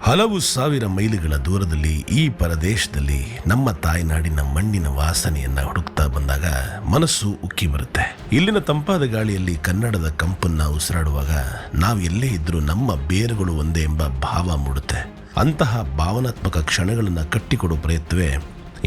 ಹಲವು ಸಾವಿರ ಮೈಲಿಗಳ ದೂರದಲ್ಲಿ ಈ ಪರದೇಶದಲ್ಲಿ ನಮ್ಮ ತಾಯ್ನಾಡಿನ ಮಣ್ಣಿನ ವಾಸನೆಯನ್ನ ಹುಡುಕ್ತಾ ಬಂದಾಗ ಮನಸ್ಸು ಉಕ್ಕಿ ಬರುತ್ತೆ. ಇಲ್ಲಿನ ತಂಪಾದ ಗಾಳಿಯಲ್ಲಿ ಕನ್ನಡದ ಕಂಪನ್ನ ಉಸಿರಾಡುವಾಗ ನಾವು ಎಲ್ಲೇ ಇದ್ರೂ ನಮ್ಮ ಬೇರುಗಳು ಒಂದೇ ಎಂಬ ಭಾವ ಮೂಡುತ್ತೆ. ಅಂತಹ ಭಾವನಾತ್ಮಕ ಕ್ಷಣಗಳನ್ನು ಕಟ್ಟಿಕೊಡೋ ಪ್ರಯತ್ನವೇ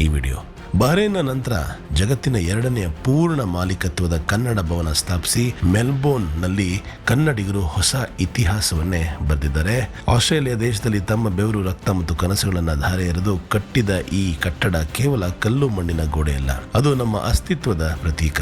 ಈ ವಿಡಿಯೋ. ಬಹರೇನ್ನ ನಂತರ ಜಗತ್ತಿನ 2ನೇ ಪೂರ್ಣ ಮಾಲೀಕತ್ವದ ಕನ್ನಡ ಭವನ ಸ್ಥಾಪಿಸಿ ಮೆಲ್ಬೋರ್ನ್ನಲ್ಲಿ ಕನ್ನಡಿಗರು ಹೊಸ ಇತಿಹಾಸವನ್ನೇ ಬರೆದಿದ್ದಾರೆ. ಆಸ್ಟ್ರೇಲಿಯಾ ದೇಶದಲ್ಲಿ ತಮ್ಮ ಬೆವರು, ರಕ್ತ ಮತ್ತು ಕನಸುಗಳನ್ನು ಧಾರೆ ಎರೆದು ಕಟ್ಟಿದ ಈ ಕಟ್ಟಡ ಕೇವಲ ಕಲ್ಲು ಮಣ್ಣಿನ ಗೋಡೆಯಲ್ಲ, ಅದು ನಮ್ಮ ಅಸ್ತಿತ್ವದ ಪ್ರತೀಕ.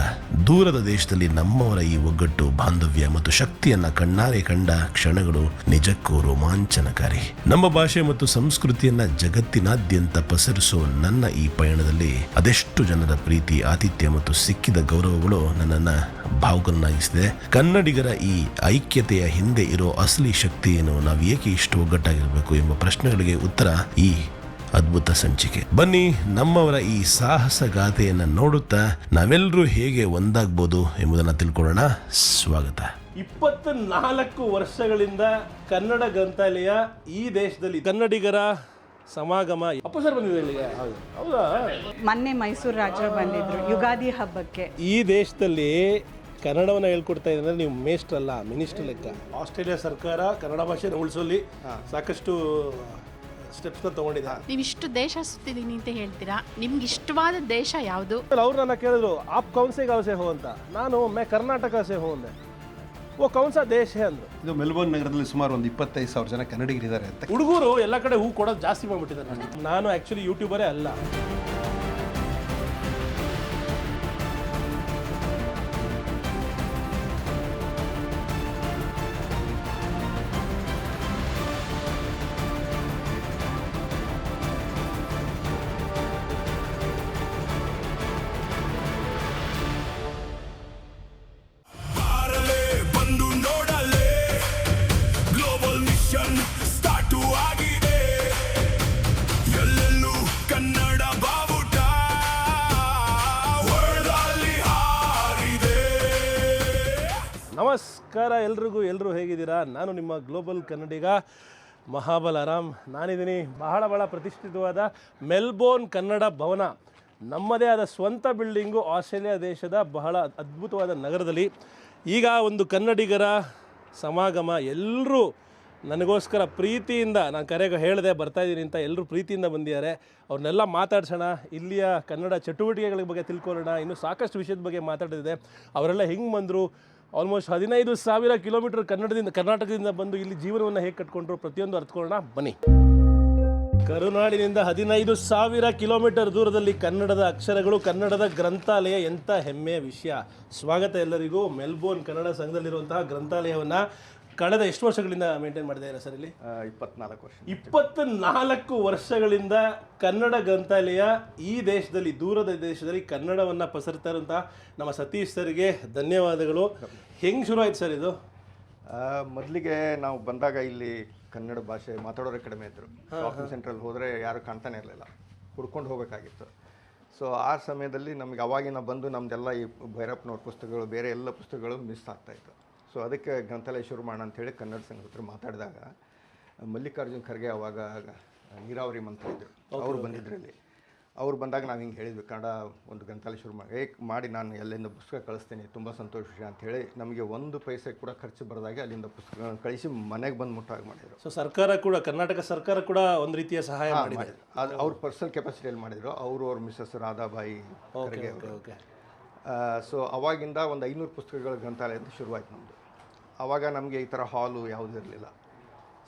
ದೂರದ ದೇಶದಲ್ಲಿ ನಮ್ಮವರ ಈ ಒಗ್ಗಟ್ಟು, ಬಾಂಧವ್ಯ ಮತ್ತು ಶಕ್ತಿಯನ್ನ ಕಣ್ಣಾರೆ ಕಂಡ ಕ್ಷಣಗಳು ನಿಜಕ್ಕೂ ರೋಮಾಂಚನಕಾರಿ. ನಮ್ಮ ಭಾಷೆ ಮತ್ತು ಸಂಸ್ಕೃತಿಯನ್ನ ಜಗತ್ತಿನಾದ್ಯಂತ ಪಸರಿಸೋ ನನ್ನ ಈ ಪಯಣದಲ್ಲಿ ಅದೆಷ್ಟು ಜನರ ಪ್ರೀತಿ, ಆತಿಥ್ಯ ಮತ್ತು ಸಿಕ್ಕಿದ ಗೌರವಗಳು ನನ್ನನ್ನು ಭಾವುಕನಾಗಿಸಿದೆ. ಕನ್ನಡಿಗರ ಈ ಐಕ್ಯತೆಯ ಹಿಂದೆ ಇರೋ ಅಸಲಿ ಶಕ್ತಿ ಏನು, ನಾವು ಏಕೆ ಇಷ್ಟು ಒಗ್ಗಟ್ಟಾಗಿರಬೇಕು ಎಂಬ ಪ್ರಶ್ನೆಗಳಿಗೆ ಉತ್ತರ ಈ ಅದ್ಭುತ ಸಂಚಿಕೆ. ಬನ್ನಿ, ನಮ್ಮವರ ಈ ಸಾಹಸ ಗಾಥೆಯನ್ನು ನೋಡುತ್ತಾ ನಾವೆಲ್ಲರೂ ಹೇಗೆ ಒಂದಾಗ್ಬೋದು ಎಂಬುದನ್ನು ತಿಳ್ಕೊಳ್ಳೋಣ. ಸ್ವಾಗತ. 24 ವರ್ಷಗಳಿಂದ ಕನ್ನಡ ಗ್ರಂಥಾಲಯ ಈ ದೇಶದಲ್ಲಿ ಕನ್ನಡಿಗರ ಸಮಾಗಮ. ಅಪ್ಪ ಸರ್ ಬಂದಿದೆ ಇಲ್ಲಿಗೆ? ಹೌದಾ? ಮೊನ್ನೆ ಮೈಸೂರು ರಾಜರು ಬಂದಿದ್ರು ಯುಗಾದಿ ಹಬ್ಬಕ್ಕೆ. ಈ ದೇಶದಲ್ಲಿ ಕನ್ನಡವನ್ನು ಹೇಳ್ಕೊಡ್ತಾ ಇದ್ರೆ ನೀವು ಮೇಸ್ಟ್ರಲ್ಲ, ಮಿನಿಸ್ಟರ್ ಲೆಕ್ಕ. ಆಸ್ಟ್ರೇಲಿಯಾ ಸರ್ಕಾರ ಕನ್ನಡ ಭಾಷೆನ ಉಳಿಸೋಲ್ಲಿ ಸಾಕಷ್ಟು ಸ್ಟೆಪ್ಸ್ನ ತಗೊಂಡಿದೆ. ನೀವು ಇಷ್ಟು ದೇಶ ಸುತ್ತಿದ್ದೀನಿ ಅಂತ ಹೇಳ್ತೀರಾ, ನಿಮ್ಗೆ ಇಷ್ಟವಾದ ದೇಶ ಯಾವುದು? ಅವ್ರು ನನ್ನ ಕೇಳಿದ್ರು ಆಪ್ ಕೌನ್ಸೆ ಗಾಂವ್ ಸೆ ಹೋ ಅಂತ. ನಾನು ಮೇ ಕರ್ನಾಟಕ ಸೆ ಹೋ ಅಂದೆ. ಓ ಕೌನ್ಸಾ ದೇಶ ಅಂದ್ರು. ಇದು ಮೆಲ್ಬೋರ್ನ್ ನಗರದಲ್ಲಿ ಸುಮಾರು ಒಂದು 25,000 ಜನ ಕನ್ನಡಿಗರಿದ್ದಾರೆ ಅಂತ. ಹುಡುಗರು ಎಲ್ಲ ಕಡೆ ಹೂ ಕೊಡೋದು ಜಾಸ್ತಿ ಮಾಡ್ಬಿಟ್ಟಿದ್ದಾರೆ. ನಾನು ಆ್ಯಕ್ಚುಲಿ ಯೂಟ್ಯೂಬರೇ ಅಲ್ಲ. ನಮಸ್ಕಾರ ಎಲ್ರಿಗೂ. ಎಲ್ಲರೂ ಹೇಗಿದ್ದೀರಾ? ನಾನು ನಿಮ್ಮ ಗ್ಲೋಬಲ್ ಕನ್ನಡಿಗ ಮಹಾಬಲ್ ಆರಾಮ್. ನಾನಿದ್ದೀನಿ ಬಹಳ ಪ್ರತಿಷ್ಠಿತವಾದ ಮೆಲ್ಬೋರ್ನ್ ಕನ್ನಡ ಭವನ. ನಮ್ಮದೇ ಆದ ಸ್ವಂತ ಬಿಲ್ಡಿಂಗು ಆಸ್ಟ್ರೇಲಿಯಾ ದೇಶದ ಬಹಳ ಅದ್ಭುತವಾದ ನಗರದಲ್ಲಿ. ಈಗ ಒಂದು ಕನ್ನಡಿಗರ ಸಮಾಗಮ. ಎಲ್ಲರೂ ನನಗೋಸ್ಕರ ಪ್ರೀತಿಯಿಂದ, ನಾನು ಕರೆಗೆ ಹೇಳಿದೆ ಬರ್ತಾಯಿದ್ದೀನಿ ಅಂತ, ಎಲ್ಲರೂ ಪ್ರೀತಿಯಿಂದ ಬಂದಿದ್ದಾರೆ. ಅವ್ರನ್ನೆಲ್ಲ ಮಾತಾಡ್ಸೋಣ, ಇಲ್ಲಿಯ ಕನ್ನಡ ಚಟುವಟಿಕೆಗಳ ಬಗ್ಗೆ ತಿಳ್ಕೊಳ್ಳೋಣ. ಇನ್ನೂ ಸಾಕಷ್ಟು ವಿಷಯದ ಬಗ್ಗೆ ಮಾತಾಡಿದೆ. ಅವರೆಲ್ಲ ಹೆಂಗೆ ಬಂದರು, ಆಲ್ಮೋಸ್ಟ್ 15,000 ಕಿಲೋಮೀಟರ್ ಕರ್ನಾಟಕದಿಂದ ಬಂದು ಇಲ್ಲಿ ಜೀವನವನ್ನು ಹೇಗೆ ಕಟ್ಕೊಂಡ್ರು, ಪ್ರತಿಯೊಂದು ಅರ್ಥಕೊಳ್ಳೋಣ ಬನ್ನಿ. ಕರುನಾಡಿನಿಂದ 15,000 ಕಿಲೋಮೀಟರ್ ದೂರದಲ್ಲಿ ಕನ್ನಡದ ಅಕ್ಷರಗಳು, ಕನ್ನಡದ ಗ್ರಂಥಾಲಯ. ಎಂಥ ಹೆಮ್ಮೆಯ ವಿಷಯ. ಸ್ವಾಗತ ಎಲ್ಲರಿಗೂ. ಮೆಲ್ಬೋರ್ನ್ ಕನ್ನಡ ಸಂಘದಲ್ಲಿರುವಂತಹ ಗ್ರಂಥಾಲಯವನ್ನು ಕಳೆದ ಎಷ್ಟು ವರ್ಷಗಳಿಂದ ಮೇಂಟೈನ್ ಮಾಡಿದ್ದಾರೆ ಸರ್ ಇಲ್ಲಿ? 24 ವರ್ಷ. 24 ವರ್ಷಗಳಿಂದ ಕನ್ನಡ ಗ್ರಂಥಾಲಯ ಈ ದೇಶದಲ್ಲಿ, ದೂರದ ದೇಶದಲ್ಲಿ ಕನ್ನಡವನ್ನು ಪಸರ್ತಾ ಇರುವಂತಹ ನಮ್ಮ ಸತೀಶ್ ಸರ್ಗೆ ಧನ್ಯವಾದಗಳು. ಹೆಂಗೆ ಶುರು ಆಯ್ತು ಸರ್ ಇದು? ಮೊದಲಿಗೆ ನಾವು ಬಂದಾಗ ಇಲ್ಲಿ ಕನ್ನಡ ಭಾಷೆ ಮಾತಾಡೋರೇ ಕಡಿಮೆ ಇದ್ದರು. ಶಾಪಿಂಗ್ ಸೆಂಟ್ರಲ್ಲಿ ಹೋದರೆ ಯಾರು ಕಾಣ್ತಾನೆ ಇರಲಿಲ್ಲ, ಹುಡ್ಕೊಂಡು ಹೋಗಬೇಕಾಗಿತ್ತು. ಸೊ ಆ ಸಮಯದಲ್ಲಿ ನಮಗೆ ಅವಾಗಿನ ಬಂದು ನಮ್ಮದೆಲ್ಲ ಈ ಭೈರಪ್ಪನವ್ರ ಪುಸ್ತಕಗಳು, ಬೇರೆ ಎಲ್ಲ ಪುಸ್ತಕಗಳು ಮಿಸ್ ಆಗ್ತಾಯಿತ್ತು. ಸೊ ಅದಕ್ಕೆ ಗ್ರಂಥಾಲಯ ಶುರು ಮಾಡೋಣ ಅಂಥೇಳಿ ಕನ್ನಡ ಸಂಘದ ಹತ್ರ ಮಾತಾಡಿದಾಗ ಮಲ್ಲಿಕಾರ್ಜುನ್ ಖರ್ಗೆ ಅವಾಗ ನೀರಾವರಿ ಮಂತ್ರಿ ಇದ್ದರು, ಅವರು ಬಂದಿದ್ರಲ್ಲಿ. ಅವ್ರು ಬಂದಾಗ ನಾವು ಹಿಂಗೆ ಹೇಳಿದ್ವಿ, ಕನ್ನಡ ಒಂದು ಗ್ರಂಥಾಲಯ ಶುರು ಮಾಡಿ ನಾನು ಎಲ್ಲಿಂದ ಪುಸ್ತಕ ಕಳಿಸ್ತೀನಿ, ತುಂಬ ಸಂತೋಷ ವಿಷಯ ಅಂಥೇಳಿ ನಮಗೆ 1 ಪೈಸೆ ಕೂಡ ಖರ್ಚು ಬರದಾಗೆ ಅಲ್ಲಿಂದ ಪುಸ್ತಕಗಳನ್ನು ಕಳಿಸಿ ಮನೆಗೆ ಬಂದು ಮುಟ್ಟಾಗಿ ಮಾಡಿದರು. ಸೊ ಸರ್ಕಾರ ಕೂಡ, ಕರ್ನಾಟಕ ಸರ್ಕಾರ ಕೂಡ ಒಂದು ರೀತಿಯ ಸಹಾಯ ಮಾಡಿದೆ. ಅದು ಅವ್ರ ಪರ್ಸನಲ್ ಕೆಪಾಸಿಟಿಯಲ್ಲಿ ಮಾಡಿದರು. ಅವ್ರ ಮಿಸ್ಸಸ್ ರಾಧಾಬಾಯಿ ಖರ್ಗೆ ಅವರು. ಸೊ ಅವಾಗಿಂದ ಒಂದು 500 ಪುಸ್ತಕಗಳ ಗ್ರಂಥಾಲಯ ಅಂತ ಶುರುವಾಯ್ತು ನಮ್ಮದು. ಆವಾಗ ನಮಗೆ ಈ ಥರ ಹಾಲು ಯಾವುದೂ ಇರಲಿಲ್ಲ.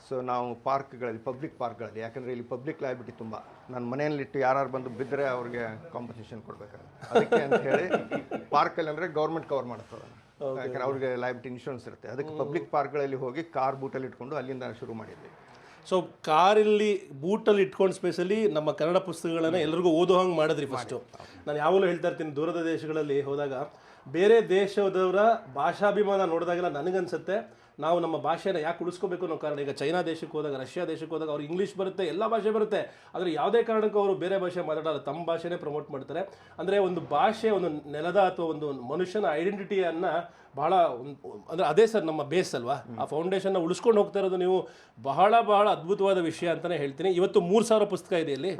ಸೊ ನಾವು ಪಾರ್ಕ್ಗಳಲ್ಲಿ, ಪಬ್ಲಿಕ್ ಪಾರ್ಕ್ಗಳಲ್ಲಿ, ಯಾಕಂದರೆ ಇಲ್ಲಿ ಪಬ್ಲಿಕ್ ಲೈಬಿಲಿಟಿ ತುಂಬ. ನಾನು ಮನೆಯಲ್ಲಿಟ್ಟು ಯಾರು ಬಂದು ಬಿದ್ದರೆ ಅವ್ರಿಗೆ ಕಾಂಪನ್ಸೇಷನ್ ಕೊಡಬೇಕಾಗುತ್ತೆ. ಅದಕ್ಕೆ ಅಂತ ಹೇಳಿ ಪಾರ್ಕಲ್ಲಿ ಅಂದರೆ ಗೌರ್ಮೆಂಟ್ ಕವರ್ ಮಾಡ್ತದೆ, ಯಾಕಂದರೆ ಅವ್ರಿಗೆ ಲೈಬಿಲಿಟಿ ಇನ್ಶೂರೆನ್ಸ್ ಇರುತ್ತೆ. ಅದಕ್ಕೆ ಪಬ್ಲಿಕ್ ಪಾರ್ಕ್ಗಳಲ್ಲಿ ಹೋಗಿ ಕಾರ್ ಬೂಟಲ್ಲಿ ಇಟ್ಕೊಂಡು ಅಲ್ಲಿಂದ ಶುರು ಮಾಡಿದ್ವಿ. ಸೊ ಕಾರಲ್ಲಿ ಬೂಟಲ್ಲಿ ಇಟ್ಕೊಂಡು ಸ್ಪೇಸಲ್ಲಿ ನಮ್ಮ ಕನ್ನಡ ಪುಸ್ತಕಗಳನ್ನು ಎಲ್ರಿಗೂ ಓದೋ ಹಂಗೆ ಮಾಡಿದ್ರಿ ಫಸ್ಟು. ನಾನು ಯಾವಾಗಲೂ ಹೇಳ್ತಾ ಇರ್ತೀನಿ, ದೂರದ ದೇಶಗಳಲ್ಲಿ ಹೋದಾಗ ಬೇರೆ ದೇಶದವರ ಭಾಷಾಭಿಮಾನ ನೋಡಿದಾಗೆಲ್ಲ ನನಗನ್ಸುತ್ತೆ ನಾವು ನಮ್ಮ ಭಾಷೆನ ಯಾಕೆ ಉಳಿಸ್ಕೋಬೇಕು ಅನ್ನೋ ಕಾರಣ. ಈಗ ಚೈನಾ ದೇಶಕ್ಕೆ ಹೋದಾಗ, ರಷ್ಯಾ ದೇಶಕ್ಕೆ ಹೋದಾಗ ಅವ್ರಿಗೆ ಇಂಗ್ಲೀಷ್ ಬರುತ್ತೆ, ಎಲ್ಲ ಭಾಷೆ ಬರುತ್ತೆ, ಆದರೆ ಯಾವುದೇ ಕಾರಣಕ್ಕೂ ಅವರು ಬೇರೆ ಭಾಷೆ ಮಾತಾಡಲ್ಲ, ತಮ್ಮ ಭಾಷೆನೇ ಪ್ರಮೋಟ್ ಮಾಡ್ತಾರೆ. ಅಂದರೆ ಒಂದು ಭಾಷೆ ಒಂದು ನೆಲದ ಅಥವಾ ಒಂದು ಮನುಷ್ಯನ ಐಡೆಂಟಿಟಿಯನ್ನು ಬಹಳ ಅಂದರೆ ಅದೇ ಸರ್ ನಮ್ಮ ಬೇಸ್ ಅಲ್ವಾ, ಆ ಫೌಂಡೇಶನ್ನ ಉಳಿಸ್ಕೊಂಡು ಹೋಗ್ತಾ ಇರೋದು ನೀವು ಬಹಳ ಬಹಳ ಅದ್ಭುತವಾದ ವಿಷಯ ಅಂತಲೇ ಹೇಳ್ತೀನಿ. ಇವತ್ತು 3,000 ಪುಸ್ತಕ ಇದೆ ಇಲ್ಲಿ.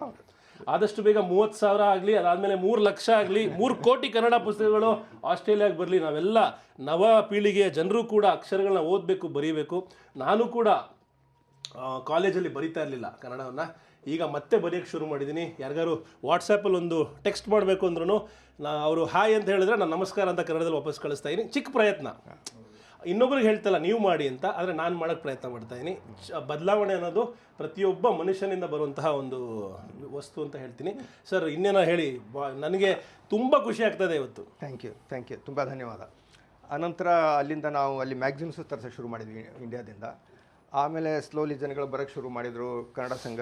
ಆದಷ್ಟು ಬೇಗ 30,000 ಆಗಲಿ, ಅದಾದಮೇಲೆ 3 ಲಕ್ಷ ಆಗಲಿ, 3 ಕೋಟಿ ಕನ್ನಡ ಪುಸ್ತಕಗಳು ಆಸ್ಟ್ರೇಲಿಯಾಗೆ ಬರಲಿ. ನಾವೆಲ್ಲ ನವ ಪೀಳಿಗೆಯ ಜನರು ಕೂಡ ಅಕ್ಷರಗಳನ್ನ ಓದಬೇಕು, ಬರೀಬೇಕು. ನಾನು ಕೂಡ ಕಾಲೇಜಲ್ಲಿ ಬರಿತಾ ಇರಲಿಲ್ಲ ಕನ್ನಡವನ್ನು, ಈಗ ಮತ್ತೆ ಬರೆಯೋಕ್ಕೆ ಶುರು ಮಾಡಿದ್ದೀನಿ. ಯಾರಿಗಾರು ವಾಟ್ಸಪ್ಪಲ್ಲಿ ಒಂದು ಟೆಕ್ಸ್ಟ್ ಮಾಡಬೇಕು ಅಂದ್ರೂ ಅವರು ಹಾಯ್ ಅಂತ ಹೇಳಿದ್ರೆ ನಾನು ನಮಸ್ಕಾರ ಅಂತ ಕನ್ನಡದಲ್ಲಿ ವಾಪಸ್ ಕಳಿಸ್ತಾ ಇದ್ದೀನಿ. ಚಿಕ್ಕ ಪ್ರಯತ್ನ, ಇನ್ನೊಬ್ರಿಗೆ ಹೇಳ್ತಲ್ಲ ನೀವು ಮಾಡಿ ಅಂತ, ಆದರೆ ನಾನು ಮಾಡೋಕ್ಕೆ ಪ್ರಯತ್ನ ಮಾಡ್ತಾಯಿದ್ದೀನಿ. ಬದಲಾವಣೆ ಅನ್ನೋದು ಪ್ರತಿಯೊಬ್ಬ ಮನುಷ್ಯನಿಂದ ಬರುವಂತಹ ಒಂದು ವಸ್ತು ಅಂತ ಹೇಳ್ತೀನಿ. ಸರ್ ಇನ್ನೇನೋ ಹೇಳಿ, ನನಗೆ ತುಂಬ ಖುಷಿ ಆಗ್ತದೆ ಇವತ್ತು. ಥ್ಯಾಂಕ್ ಯು, ತುಂಬ ಧನ್ಯವಾದ. ಅನಂತರ ಅಲ್ಲಿಂದ ನಾವು ಅಲ್ಲಿ ಮ್ಯಾಗ್ಝಿನ್ಸು ತರಿಸೋಕ್ಕೆ ಶುರು ಮಾಡಿದ್ವಿ ಇಂಡಿಯಾದಿಂದ. ಆಮೇಲೆ ಸ್ಲೋಲಿ ಜನಗಳು ಬರೋಕ್ಕೆ ಶುರು ಮಾಡಿದರು. ಕನ್ನಡ ಸಂಘ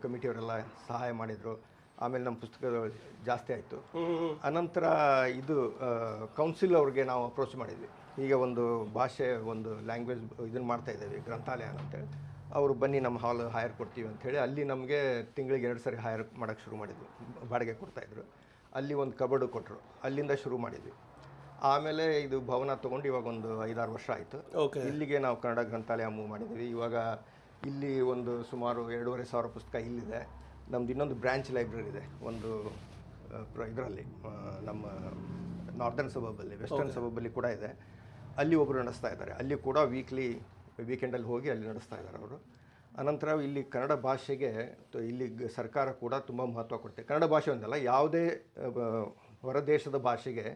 ಕಮಿಟಿಯವರೆಲ್ಲ ಸಹಾಯ ಮಾಡಿದರು. ಆಮೇಲೆ ನಮ್ಮ ಪುಸ್ತಕಗಳು ಜಾಸ್ತಿ ಆಯಿತು. ಅನಂತರ ಇದು ಕೌನ್ಸಿಲ್ ಅವ್ರಿಗೆ ನಾವು ಅಪ್ರೋಚ್ ಮಾಡಿದ್ವಿ. ಈಗ ಒಂದು ಭಾಷೆ, ಒಂದು ಲ್ಯಾಂಗ್ವೇಜ್ ಇದನ್ನು ಮಾಡ್ತಾಯಿದ್ದೇವೆ, ಗ್ರಂಥಾಲಯ ಅಂತೇಳಿ. ಅವರು ಬನ್ನಿ ನಮ್ಮ ಹಾಲ್ ಹೈರ್ ಕೊಡ್ತೀವಿ ಅಂಥೇಳಿ ಅಲ್ಲಿ ನಮಗೆ ತಿಂಗಳಿಗೆ 2 ಸರಿ ಹೈರ್ ಮಾಡೋಕ್ಕೆ ಶುರು ಮಾಡಿದ್ವಿ. ಬಾಡಿಗೆ ಕೊಡ್ತಾಯಿದ್ರು. ಅಲ್ಲಿ ಒಂದು ಕಬರ್ಡು ಕೊಟ್ಟರು, ಅಲ್ಲಿಂದ ಶುರು ಮಾಡಿದ್ವಿ. ಆಮೇಲೆ ಇದು ಭವನ ತೊಗೊಂಡು ಇವಾಗ ಒಂದು 5-6 ವರ್ಷ ಆಯಿತು. ಇಲ್ಲಿಗೆ ನಾವು ಕನ್ನಡ ಗ್ರಂಥಾಲಯ ಮೂವ್ ಮಾಡಿದ್ವಿ. ಇವಾಗ ಇಲ್ಲಿ ಒಂದು ಸುಮಾರು 2,500 ಪುಸ್ತಕ ಇಲ್ಲಿದೆ. ನಮ್ದು ಇನ್ನೊಂದು ಬ್ರ್ಯಾಂಚ್ ಲೈಬ್ರರಿ ಇದೆ ಒಂದು ಇದರಲ್ಲಿ, ನಮ್ಮ ನಾರ್ದರ್ನ್ ಸಬರ್ಬಲ್ಲಿ, ವೆಸ್ಟರ್ನ್ ಸಬರ್ಬಲ್ಲಿ ಕೂಡ ಇದೆ. ಅಲ್ಲಿ ಒಬ್ಬರು ನಡೆಸ್ತಾ ಇದ್ದಾರೆ. ಅಲ್ಲಿ ಕೂಡ ವೀಕೆಂಡಲ್ಲಿ ಹೋಗಿ ಅಲ್ಲಿ ನಡೆಸ್ತಾ ಇದ್ದಾರೆ ಅವರು. ಅನಂತರ ಇಲ್ಲಿ ಕನ್ನಡ ಭಾಷೆಗೆ ಇಲ್ಲಿ ಸರ್ಕಾರ ಕೂಡ ತುಂಬ ಮಹತ್ವ ಕೊಡುತ್ತೆ. ಕನ್ನಡ ಭಾಷೆ ಒಂದಲ್ಲ, ಯಾವುದೇ ಹೊರದೇಶದ ಭಾಷೆಗೆ.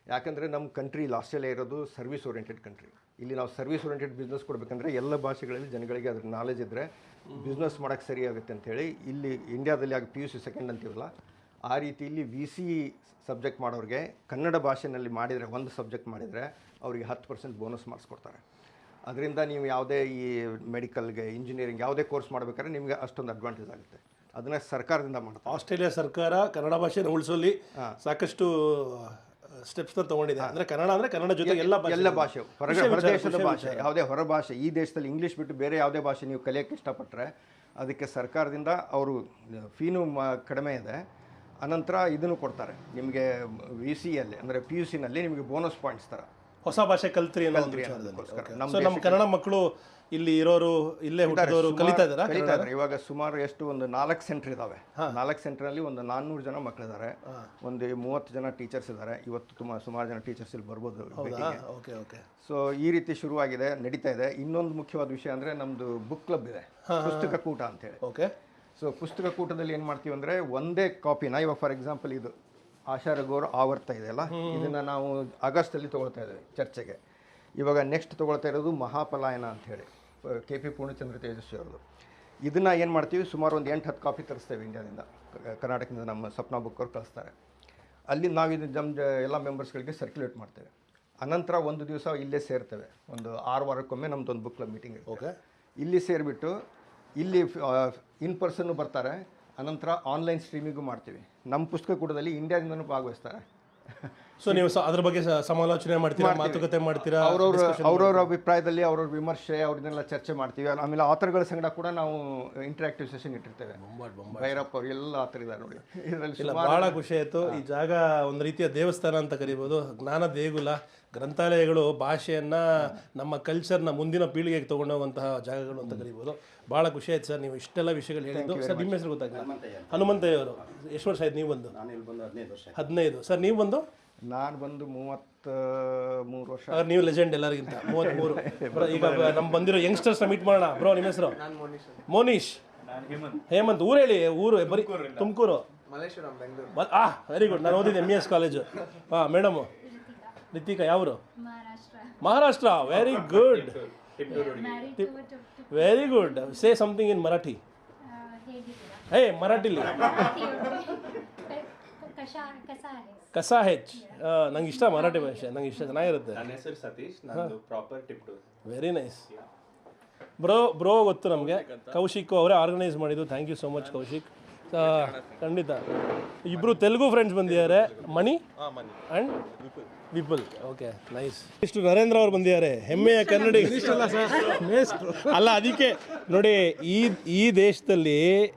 ಯಾಕಂದರೆ ನಮ್ಮ ಕಂಟ್ರಿ ಇಲ್ಲಿ ಆಸ್ಟ್ರೇಲಿಯಾ ಇರೋದು ಸರ್ವಿಸ್ ಓರಿಯೆಂಟೆಡ್ ಕಂಟ್ರಿ. ಇಲ್ಲಿ ನಾವು ಸರ್ವಿಸ್ ಓರಿಯೆಂಟೆಡ್ ಬಿಸ್ನೆಸ್ ಕೊಡಬೇಕಂದ್ರೆ ಎಲ್ಲ ಭಾಷೆಗಳಲ್ಲಿ ಜನಗಳಿಗೆ ಅದ್ರ ನಾಲೆಜ್ ಇದ್ದರೆ ಬಿಸ್ನೆಸ್ ಮಾಡೋಕ್ಕೆ ಸರಿ ಆಗುತ್ತೆ ಅಂಥೇಳಿ ಇಲ್ಲಿ ಇಂಡಿಯಾದಲ್ಲಿ ಆಗ PUC ಸೆಕೆಂಡ್ ಅಂತೀವಲ್ಲ, ಆ ರೀತಿ ಇಲ್ಲಿ VC ಸಬ್ಜೆಕ್ಟ್ ಮಾಡೋರಿಗೆ ಕನ್ನಡ ಭಾಷೆಯಲ್ಲಿ ಮಾಡಿದರೆ, ಒಂದು ಸಬ್ಜೆಕ್ಟ್ ಮಾಡಿದರೆ ಅವರಿಗೆ 10% ಬೋನಸ್ ಮಾಡಿಸ್ಕೊಡ್ತಾರೆ. ಅದರಿಂದ ನೀವು ಯಾವುದೇ ಈ ಮೆಡಿಕಲ್ಗೆ, ಇಂಜಿನಿಯರಿಂಗ್ ಯಾವುದೇ ಕೋರ್ಸ್ ಮಾಡಬೇಕಾದ್ರೆ ನಿಮಗೆ ಅಷ್ಟೊಂದು ಅಡ್ವಾಂಟೇಜ್ ಆಗುತ್ತೆ. ಅದನ್ನು ಸರ್ಕಾರದಿಂದ ಮಾಡ್ತಾರೆ. ಆಸ್ಟ್ರೇಲಿಯಾ ಸರ್ಕಾರ ಕನ್ನಡ ಭಾಷೆನ ಉಳಿಸೋಲ್ಲಿ ಸಾಕಷ್ಟು ಸ್ಟೆಪ್ಸ್ನ ತೊಗೊಂಡಿದೆ. ಅಂದರೆ ಕನ್ನಡ ಅಂದರೆ ಕನ್ನಡ ಜೊತೆ ಎಲ್ಲ ಭಾಷೆ, ಹೊರದೇಶದ ಭಾಷೆ, ಯಾವುದೇ ಹೊರ ಭಾಷೆ, ಈ ದೇಶದಲ್ಲಿ ಇಂಗ್ಲೀಷ್ ಬಿಟ್ಟು ಬೇರೆ ಯಾವುದೇ ಭಾಷೆ ನೀವು ಕಲಿಯೋಕ್ಕೆ ಇಷ್ಟಪಟ್ಟರೆ ಅದಕ್ಕೆ ಸರ್ಕಾರದಿಂದ ಅವರು ಫೀನು ಕಡಿಮೆ ಇದೆ. ಅನಂತರ ಇದನ್ನು ಕೊಡ್ತಾರೆ ನಿಮಗೆ VCಯಲ್ಲಿ, ಅಂದರೆ PUCನಲ್ಲಿ ನಿಮಗೆ ಬೋನಸ್ ಪಾಯಿಂಟ್ಸ್ ಥರ. ಹೊಸ ಭಾಷೆ ಕಲ್ತ್ರಿ ಅನ್ನೋ ನಮ್ಮ ಕನ್ನಡ ಮಕ್ಕಳು ಇಲ್ಲಿ ಇರೋರು, ಇಲ್ಲೇ ಹುಟ್ಟಿದವರು ಕಲಿತಾ ಇದ್ದಾರೆ. ಇವಾಗ ಸುಮಾರು ಒಂದು 4 ಸೆಂಟರ್ ಇದಾವೆ. 4 ಸೆಂಟ್ರಲ್ಲಿ ಒಂದು 400 ಜನ ಮಕ್ಕಳಿದ್ದಾರೆ. ಒಂದು 30 ಜನ ಟೀಚರ್ಸ್ ಇದ್ದಾರೆ. ಇವತ್ತು ಸುಮಾರು ಜನ ಟೀಚರ್ಸ್ ಇಲ್ಲಿ ಬರ್ಬೋದು. ಸೊ ಈ ರೀತಿ ಶುರುವಾಗಿದೆ, ನಡೀತಾ ಇದೆ. ಇನ್ನೊಂದು ಮುಖ್ಯವಾದ ವಿಷಯ ಅಂದರೆ ನಮ್ಮದು ಬುಕ್ ಕ್ಲಬ್ ಇದೆ, ಪುಸ್ತಕ ಕೂಟ ಅಂತೇಳಿ. ಸೊ ಪುಸ್ತಕ ಕೂಟದಲ್ಲಿ ಏನು ಮಾಡ್ತೀವಿ ಅಂದರೆ ಒಂದೇ ಕಾಪಿನ, ಇವಾಗ ಫಾರ್ ಎಕ್ಸಾಂಪಲ್ ಇದು ಆಶಾ ರಘುವರ್ ಆವರ್ತ ಇದೆಯಲ್ಲ, ಇದನ್ನು ನಾವು ಆಗಸ್ಟಲ್ಲಿ ತೊಗೊಳ್ತಾ ಇದ್ದೇವೆ ಚರ್ಚೆಗೆ. ಇವಾಗ ನೆಕ್ಸ್ಟ್ ತೊಗೊಳ್ತಾ ಇರೋದು ಮಹಾಪಲಾಯನ ಅಂಥೇಳಿ KP ಪೂರ್ಣಚಂದ್ರ ತೇಜಸ್ವಿ ಅವ್ರದ್ದು. ಇದನ್ನು ಏನು ಮಾಡ್ತೀವಿ, ಸುಮಾರು ಒಂದು 8-10 ಕಾಪಿ ತರಿಸ್ತೇವೆ ಇಂಡಿಯಾದಿಂದ, ಕರ್ನಾಟಕದಿಂದ ನಮ್ಮ ಸ್ವಪ್ನ ಬುಕ್ ಅವ್ರು ಕಳಿಸ್ತಾರೆ. ಅಲ್ಲಿ ನಾವು ಇದು ನಮ್ಮ ಎಲ್ಲ ಮೆಂಬರ್ಸ್ಗಳಿಗೆ ಸರ್ಕ್ಯುಲೇಟ್ ಮಾಡ್ತೇವೆ. ಅನಂತರ ಒಂದು ದಿವಸ ಇಲ್ಲೇ ಸೇರ್ತೇವೆ, ಒಂದು 6 ವಾರಕ್ಕೊಮ್ಮೆ ನಮ್ಮದೊಂದು ಬುಕ್ ಕ್ಲಬ್ ಮೀಟಿಂಗ್ ಇರುತ್ತೆ. ಇಲ್ಲಿ ಸೇರಿಬಿಟ್ಟು ಇಲ್ಲಿ ಇನ್ ಪರ್ಸನ್ನು ಬರ್ತಾರೆ. ಅನಂತರ ಆನ್ಲೈನ್ ಸ್ಟ್ರೀಮಿಂಗು ಮಾಡ್ತೀವಿ. ನಮ್ಮ ಪುಸ್ತಕ ಕೂಟದಲ್ಲಿ ಇಂಡಿಯಾದಿಂದನೂ ಭಾಗವಹಿಸ್ತಾರೆ. ಸೊ ನೀವು ಅದ್ರ ಬಗ್ಗೆ ಸಮಾಲೋಚನೆ ಮಾಡ್ತೀರಾ, ಮಾತುಕತೆ ಮಾಡ್ತೀರಾ, ಅವ್ರವ್ರ ಅಭಿಪ್ರಾಯದಲ್ಲಿ ಅವ್ರವ್ರ ವಿಮರ್ಶೆ ಅವ್ರನ್ನೆಲ್ಲ ಚರ್ಚೆ ಮಾಡ್ತೀವಿ. ಆಮೇಲೆ ಆಥರ್ಗಳ ಸಂಗಡ ಕೂಡ ನಾವು ಇಂಟರಾಕ್ಟಿವ್ ಸೆಷನ್ ಇಟ್ಟಿರ್ತೇವೆ. ಭೈರಪ್ಪ ಅವ್ರು ಎಲ್ಲ ಆಥರ್ ಇದ್ದಾರೆ ನೋಡಿ. ಇದರಲ್ಲಿ ಬಹಳ ಖುಷಿ ಆಯಿತು. ಈ ಜಾಗ ಒಂದು ರೀತಿಯ ದೇವಸ್ಥಾನ ಅಂತ ಕರಿಬೋದು, ಜ್ಞಾನ ದೇಗುಲ. ಗ್ರಂಥಾಲಯಗಳು ಭಾಷೆಯನ್ನು, ನಮ್ಮ ಕಲ್ಚರ್ನ ಮುಂದಿನ ಪೀಳಿಗೆಗೆ ತೊಗೊಂಡೋಗುವಂತಹ ಜಾಗಗಳು ಅಂತ ಕರಿಬೋದು. ಭಾಳ ಖುಷಿ ಆಯ್ತು ಸರ್, ನೀವು ಇಷ್ಟೆಲ್ಲ ವಿಷಯಗಳು ಹೇಳಿದ್ದು. ಸರ್ ನಿಮ್ಮ ಹೆಸರು ಗೊತ್ತಾಗಿಲ್ಲ? ಹನುಮಂತಯ್ಯ ಅವರು. ಎಷ್ಟು ವರ್ಷ ಆಯ್ತು ನೀವು ಬಂದು? 15. ಸರ್ ನೀವು ಬಂದು? ನಾನು ಬಂದು 33 ವರ್ಷ. ನೀವು ಲೆಜೆಂಡ್ ಎಲ್ಲರಿಗಿಂತ. 33. ಈಗ ನಮ್ಮ ಬಂದಿರೋ ಯಂಗ್ಸ್ಟರ್ಸ್ನ ಮೀಟ್ ಮಾಡೋಣ. ಬ್ರೋ ನಿಮ್ಮ ಹೆಸರು? ಮೋನೀಶ್. ಹೇಮಂತ್. ಊರು ಹೇಳಿ. ಊರು ಬರೀ ತುಮಕೂರು. Very good. ನಾನು ಓದಿದ್ದೆ MES ಕಾಲೇಜು. ಮೇಡಮು ರಿತಿಕಾ. ಯಾವರು? Maharashtra. Very good, very good. Say something in Marathi. ಹೇ ಮರಾಠಿಲಿ ಕಸಾ ಹೆಚ್. ನಂಗೆ ಇಷ್ಟ ಮರಾಠಿ ಭಾಷೆ, ನಂಗೆ ಇಷ್ಟ, ಚೆನ್ನಾಗಿರುತ್ತೆ. ನನ್ನ ಹೆಸರು ಸತೀಶ್, ನಾನು proper Tiptur. Very nice. Bro ಗೊತ್ತು ನಮಗೆ. ಕೌಶಿಕ್ ಅವರೇ ಆರ್ಗನೈಸ್ ಮಾಡಿದ್ದು. Thank you so much Kaushik. ಖಂಡಿತ. ಇಬ್ಬರು ತೆಲುಗು ಫ್ರೆಂಡ್ಸ್ ಬಂದಿದ್ದಾರೆ, Mani and Vipul okay nice ಇಷ್ಟು ನರೇಂದ್ರ ಅವರು ಬಂದಿದ್ದಾರೆ ಹೆಮ್ಮೆಯ ಕನ್ನಡಿ ಅಲ್ಲ ಅದಕ್ಕೆ ನೋಡಿ ಈ ದೇಶದಲ್ಲಿ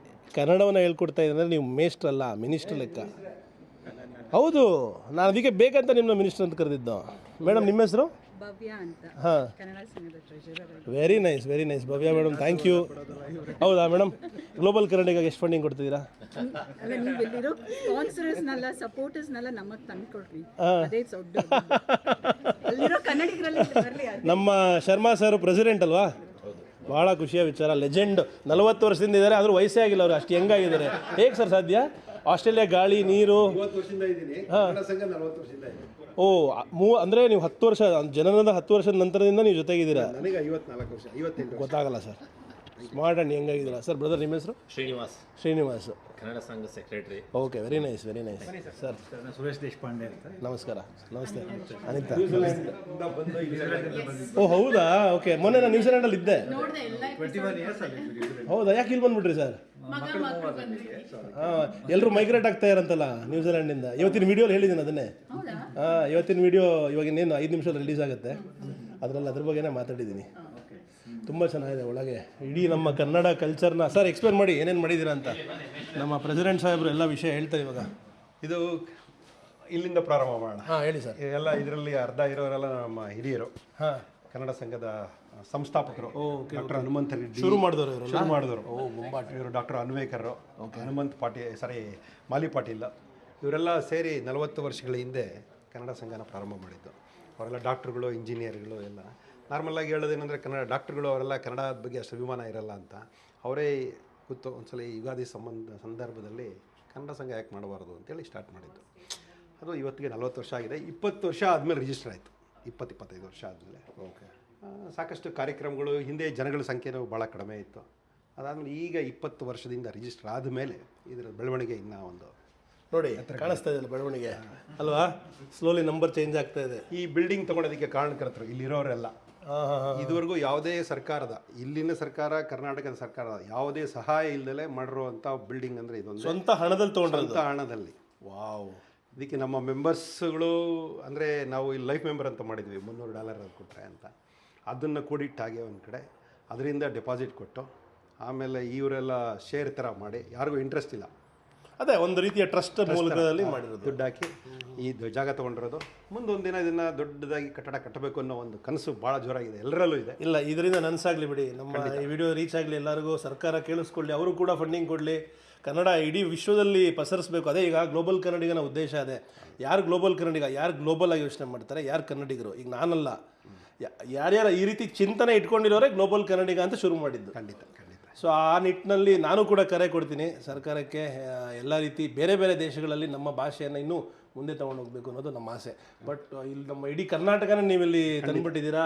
ಕನ್ನಡವನ್ನು ಹೇಳ್ಕೊಡ್ತಾ ಇದ್ದಾರೆ ನೀವು ಮೇಸ್ಟ್ರ್ ಅಲ್ಲ ಮಿನಿಸ್ಟರ್ ಲೆಕ್ಕ. ಹೌದು, ನಾನು ಅದಕ್ಕೆ ಬೇಕಂತ ನಿಮ್ಮನ್ನ ಮಿನಿಸ್ಟರ್ ಅಂತ ಕರೆದಿದ್ದು. ಮೇಡಮ್ ನಿಮ್ಮ ಹೆಸರು? ಭವ್ಯ ಅಂತ, ಹಾಂ, ಕನ್ನಡ ಸಂಘದ treasurer. Very nice Bhavya madam, thank you. ಹೌದಾ ಮೇಡಮ್, ಗ್ಲೋಬಲ್ ಕನ್ನಡಿಗಾಗಿ ಎಷ್ಟು ಫಂಡಿಂಗ್ ಕೊಡ್ತಿದ್ದೀರಾ? ಅಲ್ಲ, ನೀವು ಇಲ್ಲಿರೋ ಸ್ಪಾನ್ಸರ್ಸ್ನೆಲ್ಲ ಸಪೋರ್ಟರ್ಸ್ನೆಲ್ಲ ನಮಗೆ ತಂದ್ಕೊಡ್ರಿ, ಅದೇ ದೊಡ್ಡ ಅಲ್ಲಿರೋ ಕನ್ನಡಿಗರಲ್ಲಿ ಬರಲಿ. ನಮ್ಮ ಶರ್ಮಾ ಸರ್ ಪ್ರೆಸಿಡೆಂಟ್ ಅಲ್ವಾ? ಭಾಳ ಖುಷಿಯ ವಿಚಾರ. ಲೆಜೆಂಡ್, 40 ವರ್ಷದಿಂದ ಇದ್ದಾರೆ, ಆದರೂ ವಯಸ್ಸೇ ಆಗಿಲ್ಲ ಅವರು, ಅಷ್ಟು ಹೆಂಗಾಗಿದ್ದಾರೆ. ಹೇಗೆ ಸರ್ ಸಾಧ್ಯ? ಆಸ್ಟ್ರೇಲಿಯಾ ಗಾಳಿ ನೀರು. ಓ, ಅಂದರೆ ನೀವು 10 ವರ್ಷ, ಜನನದ 10 ವರ್ಷದ ನಂತರದಿಂದ ನೀವು ಜೊತೆಗಿದ್ದೀರಾ? ನನಗೆ 54 ವರ್ಷ, 58 ಗೊತ್ತಾಗಲ್ಲ ಸರ್. ಸ್ಮಾರ್ಟ್ ಆ್ಯಂಡ್ ಹೆಂಗಾಗಿದ್ದೀರಾ ಸರ್? ಬ್ರದರ್ ನಿಮ್ಮ ಹೆಸರು? ಶ್ರೀನಿವಾಸ್, ಕನ್ನಡ ಸಂಘ secretary. Okay, very nice sir. Suresh Deshpande ಅಂತ. ನಮಸ್ಕಾರ. ನಮಸ್ತೆ ಅನಿತಾ. ಓ ಹೌದಾ, ಓಕೆ. ಮೊನ್ನೆ ನಾನು ನ್ಯೂಜಿಲೆಂಡಲ್ಲಿ ಇದ್ದೆ. ನೋಡಿದೆ ಎಲ್ಲ 21 years ಅಲ್ಲಿ ಹೌದಾ, ಯಾಕೆ ಇಲ್ಲಿ ಬಂದ್ಬಿಟ್ರಿ ಸರ್? ಮಕ್ಕಳು ಬಂದ್ರಿ. ಹಾಂ, ಎಲ್ಲರೂ ಮೈಗ್ರೇಟ್ ಆಗ್ತಾ ಇರಂತಲ್ಲ ನ್ಯೂಜಿಲೆಂಡಿಂದ. ಇವತ್ತಿನ ವೀಡಿಯೋಲಿ ಹೇಳಿದ್ದೀನಿ ಅದನ್ನೇ. ಹಾಂ, ಇವತ್ತಿನ ವೀಡಿಯೋ ಇವಾಗ ಇನ್ನೇನು 5 ನಿಮಿಷದಲ್ಲಿ ರಿಲೀಸ್ ಆಗುತ್ತೆ. ಅದರಲ್ಲಿ ಅದ್ರ ಬಗ್ಗೆನೇ ಮಾತಾಡಿದ್ದೀನಿ. ತುಂಬ ಚೆನ್ನಾಗಿದೆ ಒಳಗೆ. ಇಡೀ ನಮ್ಮ ಕನ್ನಡ ಕಲ್ಚರ್ನ ಸರ್ ಎಕ್ಸ್ಪ್ಲೇನ್ ಮಾಡಿ ಏನೇನು ಮಾಡಿದ್ದೀರಾ ಅಂತ. ನಮ್ಮ ಪ್ರೆಸಿಡೆಂಟ್ ಸಾಹೇಬರು ಎಲ್ಲ ವಿಷಯ ಹೇಳ್ತಾರೆ ಇವಾಗ. ಇದು ಇಲ್ಲಿಂದ ಪ್ರಾರಂಭ ಮಾಡೋಣ. ಹಾಂ, ಹೇಳಿ ಸರ್. ಎಲ್ಲ ಇದರಲ್ಲಿ ಅರ್ಧ ಇರೋರೆಲ್ಲ ನಮ್ಮ ಹಿರಿಯರು, ಹಾಂ, ಕನ್ನಡ ಸಂಘದ ಸಂಸ್ಥಾಪಕರು. ಡಾಕ್ಟರ್ ಹನುಮಂತ ರೆಡ್ಡಿ ಶುರು ಮಾಡಿದವರು ಇವರು. ಶುರು ಮಾಡಿದವರು. ಇವರು ಡಾಕ್ಟರ್ ಅನ್ವೇಕರ್, ಹನುಮಂತ್ ಮಾಲಿ ಪಾಟೀಲ್, ಇವರೆಲ್ಲ ಸೇರಿ 40 ವರ್ಷಗಳ ಹಿಂದೆ ಕನ್ನಡ ಸಂಘನ ಪ್ರಾರಂಭ ಮಾಡಿದ್ದು. ಅವರೆಲ್ಲ ಡಾಕ್ಟ್ರುಗಳು, ಇಂಜಿನಿಯರ್ಗಳು ಎಲ್ಲ. ನಾರ್ಮಲಾಗಿ ಹೇಳೋದೇನೆಂದರೆ, ಕನ್ನಡ ಡಾಕ್ಟ್ರುಗಳು ಅವರೆಲ್ಲ ಕನ್ನಡದ ಬಗ್ಗೆ ಅಷ್ಟು ಅಭಿಮಾನ ಇರಲ್ಲ ಅಂತ ಅವರೇ ಕೂತು ಒಂದ್ಸಲ ಯುಗಾದಿ ಸಂದರ್ಭದಲ್ಲಿ ಕನ್ನಡ ಸಂಘ ಯಾಕೆ ಮಾಡಬಾರ್ದು ಅಂತೇಳಿ ಸ್ಟಾರ್ಟ್ ಮಾಡಿದ್ದು. ಅದು ಇವತ್ತಿಗೆ 40 ವರ್ಷ ಆಗಿದೆ. 20 ವರ್ಷ ಆದಮೇಲೆ ರಿಜಿಸ್ಟರ್ ಆಯಿತು. 20-25 ವರ್ಷ ಆದಮೇಲೆ ಓಕೆ. ಸಾಕಷ್ಟು ಕಾರ್ಯಕ್ರಮಗಳು, ಹಿಂದೆ ಜನಗಳ ಸಂಖ್ಯೆನೂ ಭಾಳ ಕಡಿಮೆ ಇತ್ತು. ಅದಾದಮೇಲೆ ಈಗ 20 ವರ್ಷದಿಂದ ರಿಜಿಸ್ಟರ್ ಆದಮೇಲೆ ಇದರ ಬೆಳವಣಿಗೆ ಇನ್ನೂ ಒಂದು ನೋಡಿ ಕಾಣಿಸ್ತಾ ಇದೆ ಬೆಳವಣಿಗೆ ಅಲ್ವಾ? ಸ್ಲೋಲಿ ನಂಬರ್ ಚೇಂಜ್ ಆಗ್ತಾ ಇದೆ. ಈ ಬಿಲ್ಡಿಂಗ್ ತೊಗೊಳೋದಕ್ಕೆ ಕಾರಣಕರ್ತರು ಇಲ್ಲಿರೋರೆಲ್ಲ. ಇದುವರೆಗೂ ಯಾವುದೇ ಸರ್ಕಾರದ, ಇಲ್ಲಿನ ಸರ್ಕಾರ, ಕರ್ನಾಟಕದ ಸರ್ಕಾರದ ಯಾವುದೇ ಸಹಾಯ ಇಲ್ಲದೆ ಮಾಡಿರುವಂಥ ಬಿಲ್ಡಿಂಗ್ ಅಂದರೆ ಇದೊಂದು ಸ್ವಂತ ಹಣದಲ್ಲಿ ತೊಗೊಂಡ್ರೆ, ಸ್ವಂತ ಹಣದಲ್ಲಿ. ವಾವ್. ಇದಕ್ಕೆ ನಮ್ಮ ಮೆಂಬರ್ಸ್ಗಳು ಅಂದರೆ ನಾವು ಇಲ್ಲಿ ಲೈಫ್ ಮೆಂಬರ್ ಅಂತ ಮಾಡಿದ್ವಿ, $300 ಕೊಟ್ಟರೆ ಅಂತ. ಅದನ್ನು ಕೂಡಿಟ್ಟಾಗೆ ಒಂದು ಕಡೆ ಅದರಿಂದ ಡೆಪಾಸಿಟ್ ಕೊಟ್ಟು, ಆಮೇಲೆ ಇವರೆಲ್ಲ ಶೇರ್ ಥರ ಮಾಡಿ, ಯಾರಿಗೂ ಇಂಟ್ರೆಸ್ಟ್ ಇಲ್ಲ, ಅದೇ ಒಂದು ರೀತಿಯ ಟ್ರಸ್ಟ್ ಮೂಲಕದಲ್ಲಿ ಮಾಡಿರೋದು. ದುಡ್ಡು ಹಾಕಿ ಈ ಜಾಗ ತೊಗೊಂಡಿರೋದು. ಮುಂದೊಂದು ದಿನ ಇದನ್ನು ದೊಡ್ಡದಾಗಿ ಕಟ್ಟಡ ಕಟ್ಟಬೇಕು ಅನ್ನೋ ಒಂದು ಕನಸು ಭಾಳ ಜೋರಾಗಿದೆ, ಎಲ್ಲರಲ್ಲೂ ಇದೆ. ಇಲ್ಲ, ಇದರಿಂದ ನನಸಾಗಲಿ ಬಿಡಿ, ನಮ್ಮ ಈ ವಿಡಿಯೋ ರೀಚ್ ಆಗಲಿ, ಎಲ್ಲರಿಗೂ ಸರ್ಕಾರ ಕೇಳಿಸ್ಕೊಳ್ಳಿ, ಅವರು ಕೂಡ ಫಂಡಿಂಗ್ ಕೊಡಲಿ, ಕನ್ನಡ ಇಡೀ ವಿಶ್ವದಲ್ಲಿ ಪಸರಿಸಬೇಕು. ಅದೇ ಈಗ ಗ್ಲೋಬಲ್ ಕನ್ನಡಿಗನ ಉದ್ದೇಶ ಅದೇ. ಯಾರು ಗ್ಲೋಬಲ್ ಕನ್ನಡಿಗ, ಯಾರು ಗ್ಲೋಬಲ್ ಆಗಿ ಯೋಚನೆ ಮಾಡ್ತಾರೆ, ಯಾರು ಕನ್ನಡಿಗರು. ಈಗ ನಾನಲ್ಲ, ಯಾರ್ಯಾರು ಈ ರೀತಿ ಚಿಂತನೆ ಇಟ್ಕೊಂಡಿರೋರೇ ಗ್ಲೋಬಲ್ ಕನ್ನಡಿಗ ಅಂತ ಶುರು ಮಾಡಿದ್ದು. ಖಂಡಿತ. ಸೊ ಆ ನಿಟ್ಟಿನಲ್ಲಿ ನಾನು ಕೂಡ ಕರೆ ಕೊಡ್ತೀನಿ ಸರ್ಕಾರಕ್ಕೆ. ಎಲ್ಲ ರೀತಿ ಬೇರೆ ಬೇರೆ ದೇಶಗಳಲ್ಲಿ ನಮ್ಮ ಭಾಷೆಯನ್ನು ಇನ್ನೂ ಮುಂದೆ ತಗೊಂಡು ಹೋಗ್ಬೇಕು ಅನ್ನೋದು ನಮ್ಮ ಆಸೆ. ಬಟ್ ಇಲ್ಲಿ ನಮ್ಮ ಇಡೀ ಕರ್ನಾಟಕನ ನೀವಿಲ್ಲಿ ತಂದುಬಿಟ್ಟಿದ್ದೀರಾ.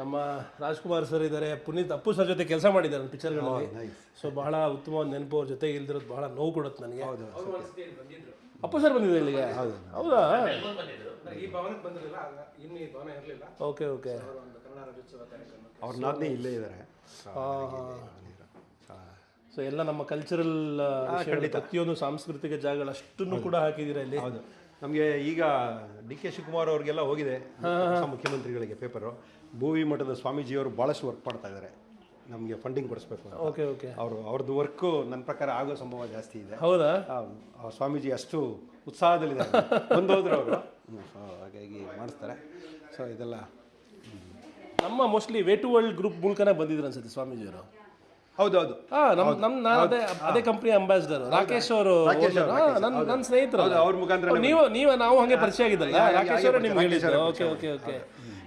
ನಮ್ಮ ರಾಜ್ಕುಮಾರ್ ಸರ್ ಇದ್ದಾರೆ, ಪುನೀತ್ ಅಪ್ಪು ಸರ್ ಜೊತೆ ಕೆಲಸ ಮಾಡಿದ್ದಾರೆ ಪಿಕ್ಚರ್ಗಳಲ್ಲಿ. ಸೊ ಬಹಳ ಉತ್ತಮವಾದ ನೆನಪು. ಅವ್ರ ಜೊತೆಗೆ ಇಲ್ದಿರೋದು ಬಹಳ ನೋವು ಕೊಡುತ್ತೆ ನನಗೆ. ಅಪ್ಪು ಸರ್ ಬಂದಿದ್ದಾರೆ ಇಲ್ಲಿಗೆ? ಹೌದಾ? ಓಕೆ. ಅವ್ರ ನಾದಿನಿ ಇಲ್ಲೇ ಇದ್ದಾರೆ. ಸೊ ಎಲ್ಲ ನಮ್ಮ ಕಲ್ಚರಲ್ ಪ್ರತಿಯೊಂದು ಸಾಂಸ್ಕೃತಿಕ ಜಾಗಗಳು ಅಷ್ಟನ್ನು ಕೂಡ ಹಾಕಿದ್ದೀರಾ ಇಲ್ಲಿ. ಹೌದು. ನಮಗೆ ಈಗ ಡಿ ಕೆ ಶಿವಕುಮಾರ್ ಅವ್ರಿಗೆಲ್ಲ ಹೋಗಿದೆ, ಹೊಸ ಮುಖ್ಯಮಂತ್ರಿಗಳಿಗೆ ಪೇಪರು. ಭೂವಿ ಮಠದ ಸ್ವಾಮೀಜಿಯವರು ಭಾಳಷ್ಟು ವರ್ಕ್ ಮಾಡ್ತಾ ಇದ್ದಾರೆ, ನಮಗೆ ಫಂಡಿಂಗ್ ಕೊಡಿಸ್ಬೇಕು ಅಂತ. ಓಕೆ. ಅವ್ರದ್ದು ವರ್ಕು ನನ್ನ ಪ್ರಕಾರ ಆಗೋ ಸಂಭವ ಜಾಸ್ತಿ ಇದೆ. ಹೌದಾ? ಸ್ವಾಮೀಜಿ ಅಷ್ಟು ಉತ್ಸಾಹದಲ್ಲಿದ್ದಾರೆ, ಬಂದೋದ್ರು ಅವರು. ಸೊ ಹಾಗಾಗಿ ಮಾಡಿಸ್ತಾರೆ. ಸೊ ಇದೆಲ್ಲ ನಮ್ಮ mostly way to world group ಮೂಲಕನೇ ಬಂದಿದ್ರು ಅನ್ಸುತ್ತೆ ಸ್ವಾಮೀಜಿಯವರು. ಹೌದೌದು. ಅದೇ ಕಂಪ್ನಿ ಅಂಬಾಸಿಡರ್ ರಾಕೇಶ್ ಅವರು, ನನ್ನ ಸ್ನೇಹಿತರು. ಅವ್ರ ಮುಖಾಂತರ ನೀವು ನಾವು ಹಂಗೆ ಪರಿಚಯ ಆಗಿದ್ದಲ್ಲ, ರಾಕೇಶ್ ಅವರು ನಿಮ್ಗೆ ಹೇಳಿದ್ರು. ಓಕೆ.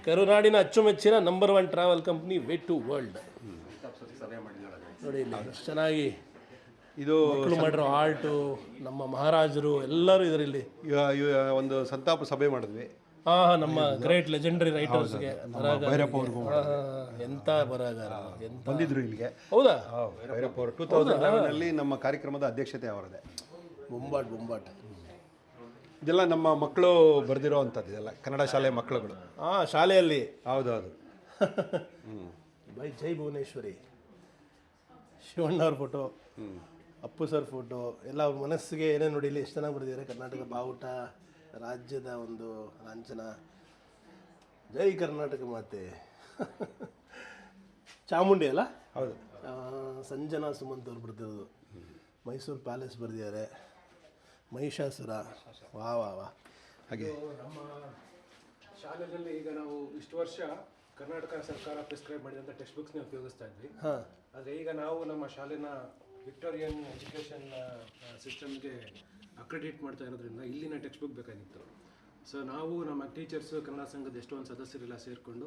ಕರುನಾಡಿನ ಅಚ್ಚುಮೆಚ್ಚಿನ number 1 travel company way to world. ನೋಡಿ ಇಲ್ಲಿ ಚೆನ್ನಾಗಿ ಇದು ಮಾಡಿರೋ ಆರ್ಟು, ನಮ್ಮ ಮಹಾರಾಜರು ಎಲ್ಲರೂ ಇದರಲ್ಲಿ. ಒಂದು ಸಂತಾಪ ಸಭೆ ಮಾಡಿದ್ವಿ. ನಮ್ಮ ಗ್ರೇಟ್ ಲೆಜೆಂಡರಿ ರೈಟರ್ಸ್ಗೆ ಭೈರಪ್ಪ ಅವ್ರಿಗೂ ಎಂತ ಬರಹಗಾರ ಬಂದಿದ್ರು ಇಲ್ಲಿಗೆ. ಹೌದಾ? ಭೈರಪ್ಪ ಅವರು 2011 ನಮ್ಮ ಕಾರ್ಯಕ್ರಮದ ಅಧ್ಯಕ್ಷತೆ ಅವರದೇ. ಬೊಂಬಾಟ್. ಇದೆಲ್ಲ ನಮ್ಮ ಮಕ್ಕಳು ಬರೆದಿರೋ ಅಂಥದ್ದು, ಇದೆಲ್ಲ ಕನ್ನಡ ಶಾಲೆ ಮಕ್ಕಳುಗಳು. ಶಾಲೆಯಲ್ಲಿ. ಹೌದೌದು. ಬೈ ಜೈ ಭುವನೇಶ್ವರಿ. ಶಿವಣ್ಣವ್ರ ಫೋಟೋ, ಅಪ್ಪು ಸರ್ ಫೋಟೋ ಎಲ್ಲ ಅವ್ರ ಮನಸ್ಸಿಗೆ ಏನೇನು ನೋಡಿ ಇಲ್ಲಿ ಎಷ್ಟು ಚೆನ್ನಾಗಿ ಬರೆದಿದ್ದಾರೆ. ಕರ್ನಾಟಕ ಬಾವುಟ, ರಾಜ್ಯದ ಒಂದು ಲಾಂಛನ, ಜೈ ಕರ್ನಾಟಕ ಮಾತೆ. ಚಾಮುಂಡಿ ಅಲ್ಲ? ಹೌದು. ಸಂಜನಾ ಸುಮಂತ್ ಅವ್ರು ಬರ್ತಿರೋದು. ಮೈಸೂರು ಪ್ಯಾಲೇಸ್ ಬರೆದಿದ್ದಾರೆ. ಮಹಿಷಾಸುರ. ವಾ ವಾ ವಾ. ಹಾಗೆ ನಮ್ಮ ಶಾಲೆಯಲ್ಲಿ ಈಗ ನಾವು ಇಷ್ಟು ವರ್ಷ ಕರ್ನಾಟಕ ಸರ್ಕಾರ ಪ್ರಿಸ್ಕ್ರೈಬ್ ಮಾಡಿದಂಥ ಟೆಕ್ಸ್ಟ್ ಬುಕ್ಸ್ನ ಉಪಯೋಗಿಸ್ತಾ ಇದ್ವಿ. ಆದರೆ ಈಗ ನಾವು ನಮ್ಮ ಶಾಲೆನ ವಿಕ್ಟೋರಿಯನ್ ಎಜುಕೇಷನ್ ಸಿಸ್ಟಮ್ಗೆ ಅಕ್ರೆಡಿಟ್ ಮಾಡ್ತಾ ಇರೋದ್ರಿಂದ ಇಲ್ಲಿನ ಟೆಕ್ಸ್ಟ್ ಬುಕ್ ಬೇಕಾಗಿತ್ತು. ಸೊ ನಾವು ನಮ್ಮ ಟೀಚರ್ಸು ಕನ್ನಡ ಸಂಘದ ಎಷ್ಟೊಂದು ಸದಸ್ಯರೆಲ್ಲ ಸೇರಿಕೊಂಡು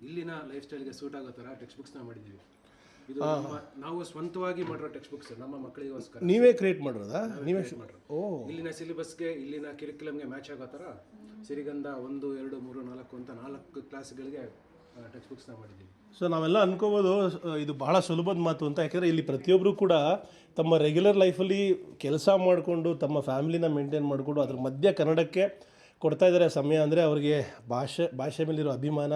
ಇಲ್ಲಿನ ಲೈಫ್ ಸ್ಟೈಲ್ಗೆ ಸೂಟ್ ಆಗೋ ಥರ ಟೆಕ್ಸ್ಟ್ ಬುಕ್ಸ್ನ ಮಾಡಿದ್ದೀವಿ. ಇದು ನಾವು ಸ್ವಂತವಾಗಿ ಮಾಡಿರೋ ಟೆಕ್ಸ್ಟ್ ಬುಕ್ಸ್ ನಮ್ಮ ಮಕ್ಕಳಿಗೋಸ್ಕರ. ನೀವೇ ಕ್ರಿಯೇಟ್ ಮಾಡಿರೋದಾ? ನೀವೇ ಮಾಡಿರೋ ಇಲ್ಲಿನ ಸಿಲೆಬಸ್ಗೆ ಇಲ್ಲಿನ ಕ್ಯಾರಿಕ್ಯುಲಮ್ಗೆ ಮ್ಯಾಚ್ ಆಗೋ ಥರ ಸಿರಿಗಂಧ 1, 2, 3, 4 ಅಂತ 4 ಕ್ಲಾಸ್ಗಳಿಗೆ ಟೆಕ್ಸ್ಟ್ ಬುಕ್ಸ್ನ ಮಾಡಿದ್ದೀವಿ. ಸೊ ನಾವೆಲ್ಲ ಅನ್ಕೋಬೋದು ಇದು ಬಹಳ ಸುಲಭದ ಮಾತು ಅಂತ. ಯಾಕೆಂದರೆ ಇಲ್ಲಿ ಪ್ರತಿಯೊಬ್ಬರು ಕೂಡ ತಮ್ಮ ರೆಗ್ಯುಲರ್ ಲೈಫಲ್ಲಿ ಕೆಲಸ ಮಾಡಿಕೊಂಡು ತಮ್ಮ ಫ್ಯಾಮಿಲಿನ ಮೇಂಟೈನ್ ಮಾಡಿಕೊಂಡು ಅದ್ರ ಮಧ್ಯೆ ಕನ್ನಡಕ್ಕೆ ಕೊಡ್ತಾ ಇದ್ದಾರೆ ಸಮಯ. ಅಂದರೆ ಅವ್ರಿಗೆ ಭಾಷೆ ಮೇಲಿರೋ ಅಭಿಮಾನ,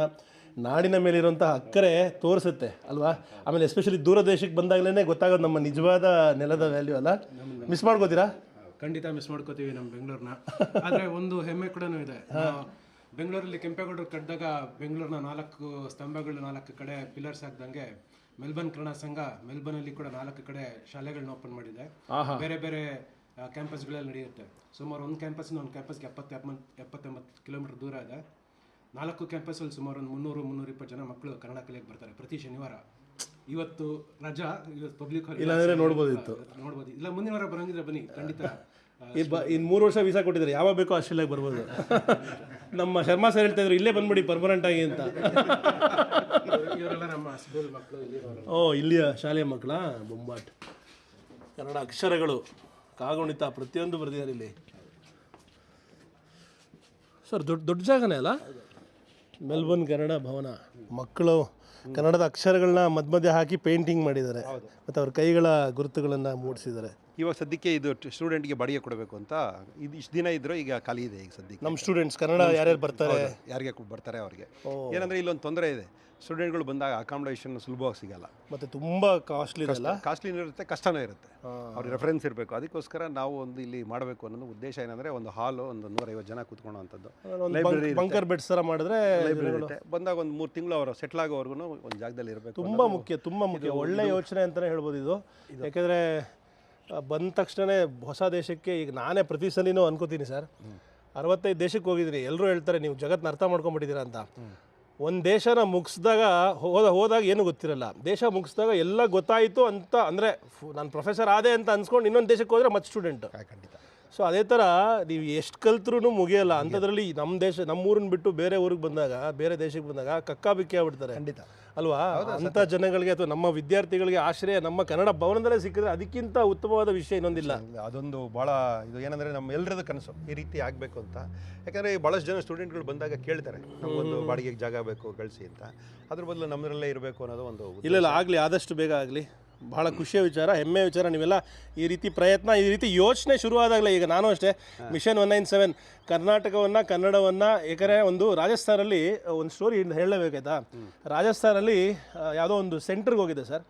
ನಾಡಿನ ಮೇಲಿರುವಂಥ ಅಕ್ಕರೆ ತೋರಿಸುತ್ತೆ ಅಲ್ವಾ? ಆಮೇಲೆ ಎಸ್ಪೆಷಲಿ ದೂರ ದೇಶಕ್ಕೆ ಬಂದಾಗಲೇ ಗೊತ್ತಾಗೋದು ನಮ್ಮ ನಿಜವಾದ ನೆಲದ ವ್ಯಾಲ್ಯೂ ಅಲ್ಲ. ಮಿಸ್ ಮಾಡ್ಕೋತೀರಾ? ಖಂಡಿತ ಮಿಸ್ ಮಾಡ್ಕೋತೀವಿ ನಮ್ಮ ಬೆಂಗಳೂರನ್ನ. ಆದರೆ ಒಂದು ಹೆಮ್ಮೆ ಕೂಡ ಇದೆ. ಬೆಂಗಳೂರಲ್ಲಿ ಕೆಂಪೇಗೌಡರು ಕಟ್ಟಿದಾಗ ಬೆಂಗಳೂರಿನ 4 ಸ್ತಂಭಗಳು 4 ಕಡೆ ಪಿಲ್ಲರ್ಸ್ ಹಾಕ್ದಂಗೆ ಮೆಲ್ಬರ್ನ್ ಕನ್ನಡ ಸಂಘ ಮೆಲ್ಬರ್ನಲ್ಲಿ ಕೂಡ 4 ಕಡೆ ಶಾಲೆಗಳನ್ನ ಓಪನ್ ಮಾಡಿದೆ. ಬೇರೆ ಬೇರೆ ಕ್ಯಾಂಪಸ್ಗಳಲ್ಲಿ ನಡೆಯುತ್ತೆ. ಸುಮಾರು ಒಂದು ಕ್ಯಾಂಪಸ್ಸಿಂದ ಒಂದು ಕ್ಯಾಂಪಸ್ಗೆ 70-80 ಕಿಲೋಮೀಟರ್ ದೂರ ಇದೆ. 4 ಕ್ಯಾಂಪಸ್ಸಲ್ಲಿ ಸುಮಾರು ಒಂದು 300-320 ಜನ ಮಕ್ಕಳು ಕನ್ನಡ ಕಲಿಯಕ್ಕೆ ಬರ್ತಾರೆ ಪ್ರತಿ ಶನಿವಾರ. ಇವತ್ತು ರಜಾ, ಇವತ್ತು ಪಬ್ಲಿಕ್ ಇಲ್ಲಾಂದರೆ ನೋಡ್ಬೋದಿತ್ತು. ಇಲ್ಲ ಮುಂದಿನ ವಾರ ಬರೋಂಗಿದ್ರೆ ಬನ್ನಿ, ಖಂಡಿತ. ಇನ್ನು 3 ವರ್ಷ ವೀಸಾ ಕೊಟ್ಟಿದ್ದಾರೆ, ಯಾವಾಗ ಬೇಕೋ ಆಸ್ಟ್ರೇಲಿಯಾಗೆ ಬರ್ಬೋದು. ನಮ್ಮ ಶರ್ಮಾ ಸರ್ ಹೇಳ್ತಾ ಇದ್ರು ಇಲ್ಲೇ ಬಂದ್ಬಿಡಿ ಪರ್ಮನೆಂಟ್ ಆಗಿ ಅಂತ. ಇವರೆಲ್ಲ ನಮ್ಮ ಸ್ಕೂಲ್ ಮಕ್ಕಳು ಇಲ್ಲಿರೋರು. ಇಲ್ಲಿಯ ಶಾಲೆಯ ಮಕ್ಕಳ ಬೊಂಬಾಟ್. ಕನ್ನಡ ಅಕ್ಷರಗಳು, ಕಾಗುಣಿತ ಪ್ರತಿಯೊಂದು ಬರೆದಿದ್ದಾರೆ ಇಲ್ಲಿ. ಸರ್ ದೊಡ್ಡ ಜಾಗನೇ ಅಲ್ಲ? ಮೆಲ್ಬೋರ್ನ್ ಕನ್ನಡ ಭವನ. ಮಕ್ಕಳು ಕನ್ನಡದ ಅಕ್ಷರಗಳನ್ನ ಮಧ್ಯೆ ಹಾಕಿ ಪೇಂಟಿಂಗ್ ಮಾಡಿದ್ದಾರೆ ಮತ್ತು ಅವ್ರ ಕೈಗಳ ಗುರುತುಗಳನ್ನು ಮೂಡಿಸಿದ್ದಾರೆ. ಇವಾಗ ಸದ್ಯಕ್ಕೆ ಇದು ಸ್ಟೂಡೆಂಟ್ಗೆ ಬಾಡಿಗೆ ಕೊಡಬೇಕು ಅಂತ ಇದು ಇಷ್ಟು ದಿನ ಇದ್ರೂ ಈಗ ಖಾಲಿ ಇದೆ. ಈಗ ಸದ್ಯಕ್ಕೆ ನಮ್ಮ ಸ್ಟೂಡೆಂಟ್ಸ್ ಕನ್ನಡ ಯಾರ್ಯಾರು ಬರ್ತಾರೆ, ಯಾರಿಗೆ ಬರ್ತಾರೆ ಅವ್ರಿಗೆ. ಏನಂದರೆ ಇಲ್ಲೊಂದು ತೊಂದರೆ ಇದೆ, ಸ್ಟೂಡೆಂಟ್ಗಳು ಬಂದಾಗ ಅಕಾಮಿಡೇಷನ್ ಸುಲಭವಾಗಿ ಸಿಗಲ್ಲ ಮತ್ತು ತುಂಬ ಕಾಸ್ಟ್ಲಿ ಇದೆಲ್ಲ. ಕಾಸ್ಟ್ಲಿನೂ ಇರುತ್ತೆ, ಕಷ್ಟನೂ ಇರುತ್ತೆ. ಅವ್ರಿಗೆ ರೆಫರೆನ್ಸ್ ಇರಬೇಕು. ಅದಕ್ಕೋಸ್ಕರ ನಾವು ಒಂದು ಇಲ್ಲಿ ಮಾಡಬೇಕು ಅನ್ನೋದು ಉದ್ದೇಶ. ಏನಂದರೆ ಒಂದು ಹಾಲು ಒಂದು 150 ಜನ ಕೂತ್ಕೊಳ್ಳೋವಂಥದ್ದು ಲೈಬ್ರರಿ, ಬಂಕರ್ ಬೆಡ್ಸ್ ಥರ ಮಾಡಿದ್ರೆ ಲೈಬ್ರರಿ ಇರುತ್ತೆ. ಬಂದಾಗ ಒಂದು 3 ತಿಂಗಳು ಅವರು ಸೆಟ್ಲ್ ಆಗೋವರೆಗೂ ಒಂದು ಜಾಗದಲ್ಲಿ ಇರಬೇಕು. ತುಂಬ ಮುಖ್ಯ. ಒಳ್ಳೆ ಯೋಚನೆ ಅಂತಲೇ ಹೇಳ್ಬೋದು ಇದು. ಯಾಕೆಂದರೆ ಬಂದ ತಕ್ಷಣ ಹೊಸ ದೇಶಕ್ಕೆ ಈಗ ನಾನೇ ಪ್ರತಿ ಸಲಿನೂ ಅನ್ಕೋತೀನಿ ಸರ್, 65 ದೇಶಕ್ಕೆ ಹೋಗಿದ್ದೀನಿ. ಎಲ್ಲರೂ ಹೇಳ್ತಾರೆ ನೀವು ಜಗತ್ತನ್ನ ಅರ್ಥ ಮಾಡ್ಕೊಂಬಿಟ್ಟಿದ್ದೀರಾ ಅಂತ. ಒಂದು ದೇಶನ ಮುಗಿಸಿದಾಗ ಹೋದಾಗ ಏನೂ ಗೊತ್ತಿರಲ್ಲ. ದೇಶ ಮುಗಿಸಿದಾಗ ಎಲ್ಲ ಗೊತ್ತಾಯಿತು ಅಂತ ಅಂದರೆ ನಾನು ಪ್ರೊಫೆಸರ್ ಆದೆ ಅಂತ ಅನ್ಸ್ಕೊಂಡು ಇನ್ನೊಂದು ದೇಶಕ್ಕೆ ಹೋದರೆ ಮತ್ತೆ ಸ್ಟೂಡೆಂಟ್. ಖಂಡಿತ. ಸೊ ಅದೇ ಥರ ನೀವು ಎಷ್ಟು ಕಲ್ತ್ರೂ ಮುಗಿಯಲ್ಲ. ಅಂಥದ್ರಲ್ಲಿ ನಮ್ಮೂರನ್ನ ಬಿಟ್ಟು ಬೇರೆ ಊರಿಗೆ ಬಂದಾಗ, ಬೇರೆ ದೇಶಕ್ಕೆ ಬಂದಾಗ ಕಕ್ಕಾಬಿಕ್ಕಿ ಆಗ್ಬಿಡ್ತಾರೆ. ಖಂಡಿತ ಅಲ್ವಾ? ಅಂಥ ಜನಗಳಿಗೆ ಅಥವಾ ನಮ್ಮ ವಿದ್ಯಾರ್ಥಿಗಳಿಗೆ ಆಶ್ರಯ ನಮ್ಮ ಕನ್ನಡ ಭವನದಲ್ಲೇ ಸಿಕ್ಕಿದ್ರೆ ಅದಕ್ಕಿಂತ ಉತ್ತಮವಾದ ವಿಷಯ ಇನ್ನೊಂದಿಲ್ಲ. ಅದೊಂದು ಭಾಳ ಇದು ಏನಂದರೆ ನಮ್ಮ ಎಲ್ಲರದ ಕನಸು ಈ ರೀತಿ ಆಗಬೇಕು ಅಂತ. ಯಾಕಂದರೆ ಭಾಳಷ್ಟು ಜನ ಸ್ಟೂಡೆಂಟ್ಗಳು ಬಂದಾಗ ಕೇಳ್ತಾರೆ ನಮಗೊಂದು ಬಾಡಿಗೆಗೆ ಜಾಗ ಬೇಕು ಕಳಿಸಿ ಅಂತ. ಅದ್ರ ಬದಲು ನಮ್ಮದ್ರಲ್ಲೇ ಇರಬೇಕು ಅನ್ನೋದು ಒಂದು. ಇಲ್ಲ ಆಗಲಿ, ಆದಷ್ಟು ಬೇಗ ಆಗಲಿ. ಭಾಳ ಖುಷಿಯ ವಿಚಾರ, ಹೆಮ್ಮೆಯ ವಿಚಾರ. ನೀವೆಲ್ಲ ಈ ರೀತಿ ಪ್ರಯತ್ನ, ಈ ರೀತಿ ಯೋಚನೆ ಶುರುವಾದಾಗಲೇ. ಈಗ ನಾನು ಅಷ್ಟೇ ಮಿಷನ್ 197 ಕರ್ನಾಟಕವನ್ನು, ಕನ್ನಡವನ್ನು. ಏಕೆಂದರೆ ಒಂದು ರಾಜಸ್ಥಾನಲ್ಲಿ ಒಂದು ಸ್ಟೋರಿ ಹೇಳಲೇಬೇಕಾಯ್ತಾ. ರಾಜಸ್ಥಾನಲ್ಲಿ ಯಾವುದೋ ಒಂದು ಸೆಂಟ್ರಿಗೆ ಹೋಗಿದೆ ಸರ್.